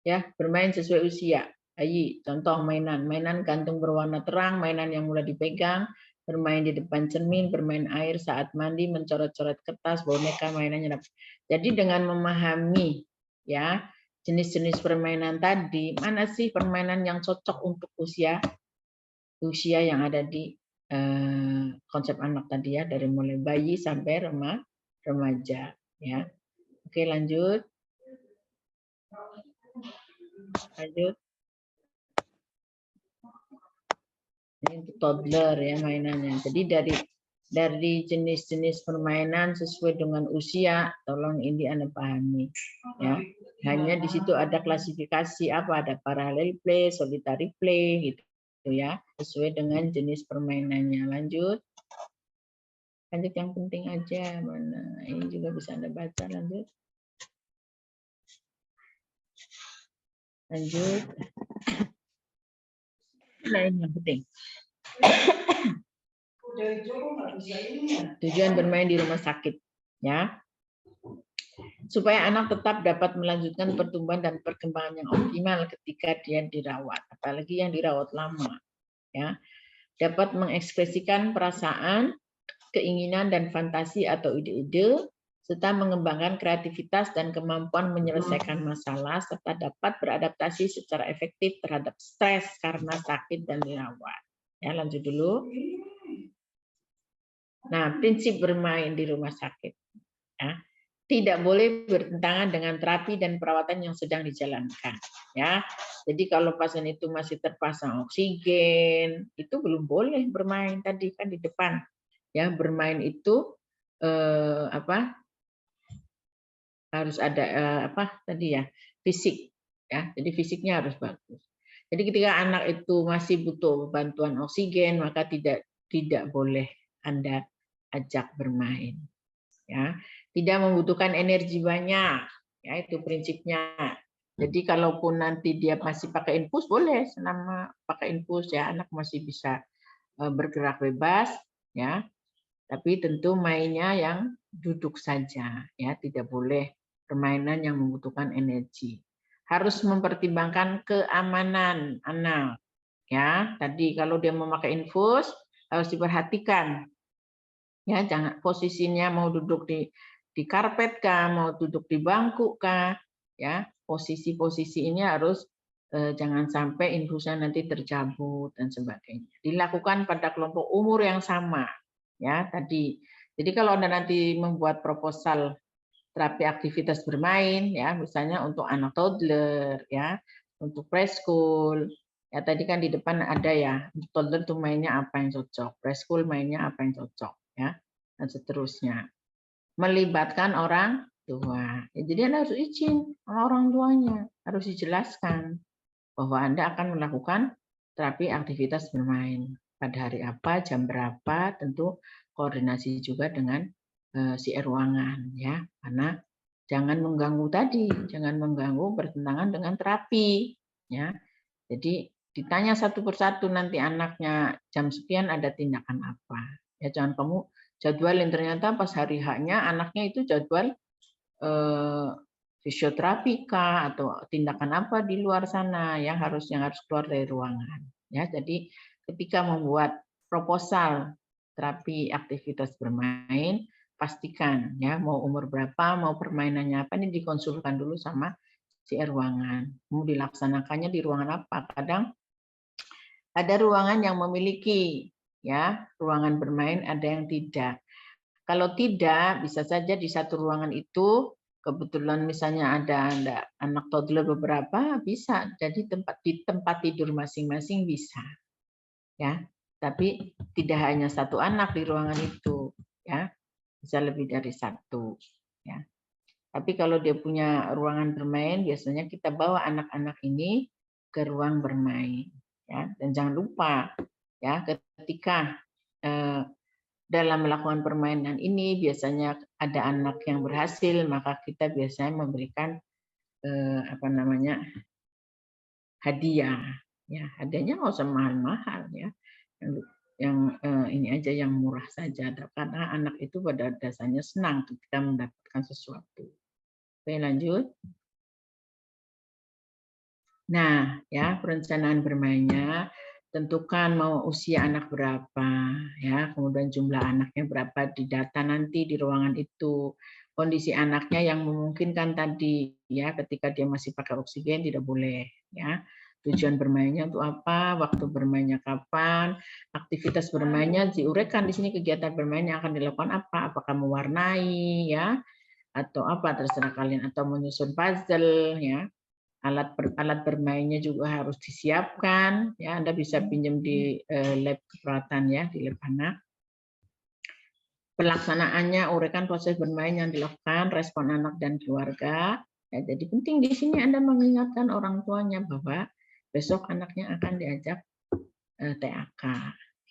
ya, bermain sesuai usia. Ayi, contoh mainan gantung berwarna terang, mainan yang mudah dipegang, bermain di depan cermin, bermain air saat mandi, mencoret-coret kertas, boneka, mainannya. Jadi dengan memahami ya jenis-jenis permainan tadi, mana sih permainan yang cocok untuk usia yang ada di konsep anak tadi ya, dari mulai bayi sampai remaja ya. Oke, lanjut. Ini untuk toddler ya mainannya. Jadi dari jenis-jenis permainan sesuai dengan usia, tolong ini Anda pahami ya. Hanya di situ ada klasifikasi apa, ada parallel play, solitary play gitu ya, sesuai dengan jenis permainannya. Lanjut yang penting aja mana. Ini juga bisa Anda baca. Lanjut. Nah, ini yang penting. Tujuan bermain di rumah sakit ya, supaya anak tetap dapat melanjutkan pertumbuhan dan perkembangan yang optimal ketika dia dirawat, apalagi yang dirawat lama ya, dapat mengekspresikan perasaan, keinginan dan fantasi atau ide-ide, serta mengembangkan kreativitas dan kemampuan menyelesaikan masalah, serta dapat beradaptasi secara efektif terhadap stres karena sakit dan dirawat. Ya, lanjut dulu. Nah, prinsip bermain di rumah sakit ya, tidak boleh bertentangan dengan terapi dan perawatan yang sedang dijalankan ya. Jadi kalau pasien itu masih terpasang oksigen, itu belum boleh bermain tadi kan di depan ya. Bermain itu harus ada fisik ya. Jadi fisiknya harus bagus. Jadi ketika anak itu masih butuh bantuan oksigen, maka tidak boleh Anda ajak bermain ya. Tidak membutuhkan energi banyak ya, itu prinsipnya. Jadi kalaupun nanti dia masih pakai infus, boleh selama pakai infus ya, anak masih bisa bergerak bebas, ya. Tapi tentu mainnya yang duduk saja, ya. Tidak boleh permainan yang membutuhkan energi. Harus mempertimbangkan keamanan anak, ya. Tadi kalau dia memakai infus harus diperhatikan, ya. Jangan posisinya mau duduk di karpet kah, mau duduk di bangku kah, ya. Posisi-posisi ini harus jangan sampai infusnya nanti tercabut dan sebagainya. Dilakukan pada kelompok umur yang sama, ya tadi. Jadi kalau Anda nanti membuat proposal terapi aktivitas bermain, ya misalnya untuk anak toddler, ya untuk preschool, ya tadi kan di depan ada ya untuk toddler tuh mainnya apa yang cocok, preschool mainnya apa yang cocok, ya dan seterusnya. Melibatkan orang tua. Ya, jadi Anda harus izin sama orang tuanya, harus dijelaskan bahwa Anda akan melakukan terapi aktivitas bermain. Pada hari apa, jam berapa, tentu koordinasi juga dengan si ruangan, ya. Karena jangan mengganggu tadi, jangan mengganggu bertentangan dengan terapi, ya. Jadi ditanya satu persatu nanti anaknya jam sekian ada tindakan apa. Ya jangan kamu jadwalin, ternyata pas hari H-nya anaknya itu jadwal fisioterapi kah atau tindakan apa di luar sana yang harus keluar dari ruangan, ya. Jadi ketika membuat proposal terapi aktivitas bermain, pastikan ya mau umur berapa, mau permainannya apa, ini dikonsulkan dulu sama si ruangan. Mau dilaksanakannya di ruangan apa? Kadang ada ruangan yang memiliki ya ruangan bermain, ada yang tidak. Kalau tidak, bisa saja di satu ruangan itu kebetulan misalnya ada anak toddler beberapa, bisa jadi di tempat tidur masing-masing bisa, ya. Tapi tidak hanya satu anak di ruangan itu, ya. Bisa lebih dari satu, ya. Tapi kalau dia punya ruangan bermain, biasanya kita bawa anak-anak ini ke ruang bermain, ya. Dan jangan lupa, ya, ketika dalam melakukan permainan ini biasanya ada anak yang berhasil, maka kita biasanya memberikan hadiah. Ya, hadiahnya nggak usah mahal-mahal ya. Yang ini aja yang murah saja, karena anak itu pada dasarnya senang ketika mendapatkan sesuatu. Oke, lanjut. Nah, ya perencanaan bermainnya, tentukan mau usia anak berapa, ya, kemudian jumlah anaknya berapa, didata nanti di ruangan itu, kondisi anaknya yang memungkinkan tadi, ya, ketika dia masih pakai oksigen tidak boleh, ya. Tujuan bermainnya untuk apa, waktu bermainnya kapan, aktivitas bermainnya diuraikan di sini, kegiatan bermain yang akan dilakukan apa, apakah mewarnai, ya, atau apa terserah kalian, atau menyusun puzzle, ya. Alat bermainnya juga harus disiapkan, ya. Anda bisa pinjam di lab keperawatan ya, di lab anak. Pelaksanaannya, uraikan proses bermain yang dilakukan, respon anak dan keluarga. Ya, jadi penting di sini Anda mengingatkan orang tuanya bahwa besok anaknya akan diajak TAK,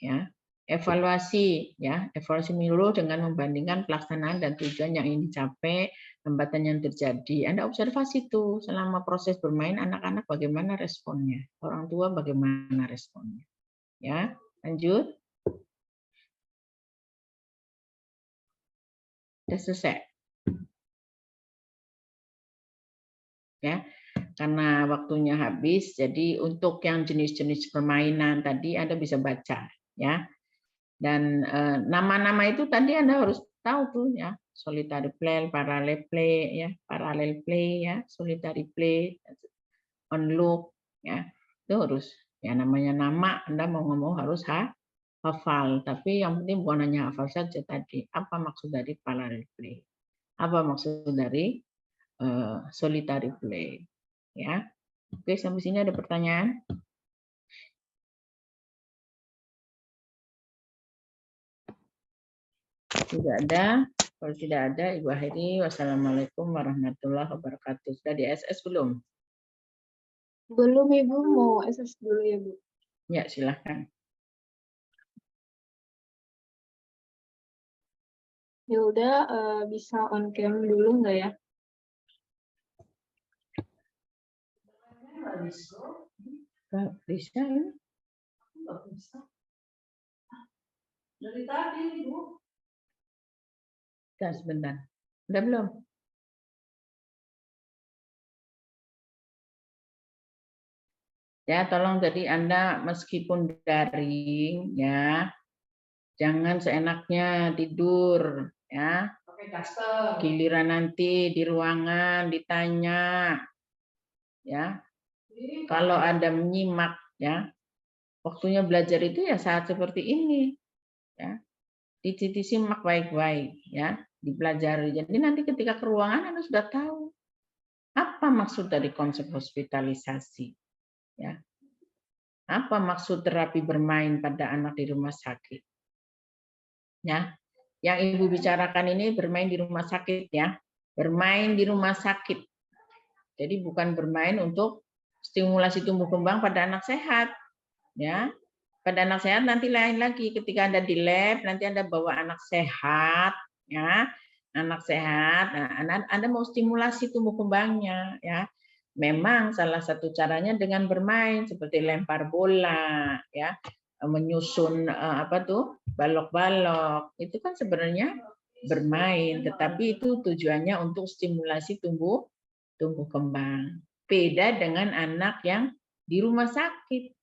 ya. Evaluasi, ya, evaluasi menyeluruh dengan membandingkan pelaksanaan dan tujuan yang ingin dicapai, hambatan yang terjadi. Anda observasi tuh selama proses bermain anak-anak bagaimana responnya, orang tua bagaimana responnya, ya. Lanjut. Sudah selesai, ya. Karena waktunya habis, jadi untuk yang jenis-jenis permainan tadi Anda bisa baca, ya. Dan nama-nama itu tadi Anda harus tahu tuh ya, solitary play, parallel play, ya, parallel play, ya, solitary play, on loop, ya, itu harus ya namanya nama Anda mau ngomong harus hafal. Tapi yang penting bukan hanya hafal saja tadi. Apa maksud dari parallel play? Apa maksud dari solitary play? Ya, oke sampai sini ada pertanyaan? Tidak ada. Kalau tidak ada, Ibu akhiri. Wassalamualaikum warahmatullahi wabarakatuh. Sudah di SS belum? Belum Ibu, mau SS dulu ya Bu. Ya, silahkan. Ya udah, bisa on cam dulu nggak ya? Nggak bisa ya? Nggak bisa. Sebentar. Udah belum? Ya, tolong jadi Anda meskipun daring ya, jangan seenaknya tidur ya. Giliran nanti di ruangan ditanya ya. Kalau Anda menyimak ya, waktunya belajar itu ya saat seperti ini ya. Disimak baik-baik ya, dipelajari. Jadi nanti ketika ke ruangan Anda sudah tahu apa maksud dari konsep hospitalisasi. Ya. Apa maksud terapi bermain pada anak di rumah sakit? Ya. Yang Ibu bicarakan ini bermain di rumah sakit ya. Bermain di rumah sakit. Jadi bukan bermain untuk stimulasi tumbuh kembang pada anak sehat. Ya. Pada anak sehat nanti lain lagi, ketika Anda di lab nanti Anda bawa anak sehat ya. Anak sehat, nah, Anda mau stimulasi tumbuh kembangnya ya. Memang salah satu caranya dengan bermain seperti lempar bola ya, menyusun balok-balok. Itu kan sebenarnya bermain, tetapi itu tujuannya untuk stimulasi tumbuh kembang. Beda dengan anak yang di rumah sakit.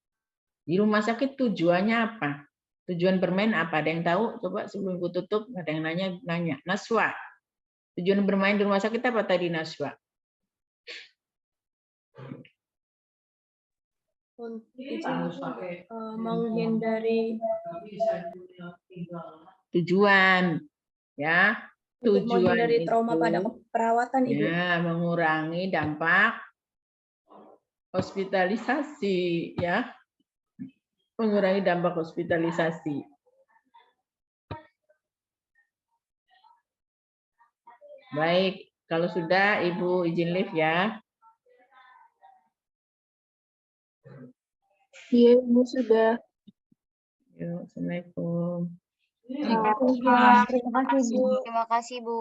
Di rumah sakit tujuannya apa? Tujuan bermain apa? Ada yang tahu? Coba sebelum aku tutup, ada yang nanya. Naswa. Tujuan bermain di rumah sakit apa tadi, Naswa? menghindari Tujuan ya. Tujuan menghindari itu, trauma pada perawatan, Ibu. ya, mengurangi dampak hospitalisasi ya. Mengurangi dampak hospitalisasi. Baik, kalau sudah Ibu izin live ya. Iya, Ibu sudah. Yuk, Assalamualaikum. Terima kasih, Bu. Terima kasih, Bu.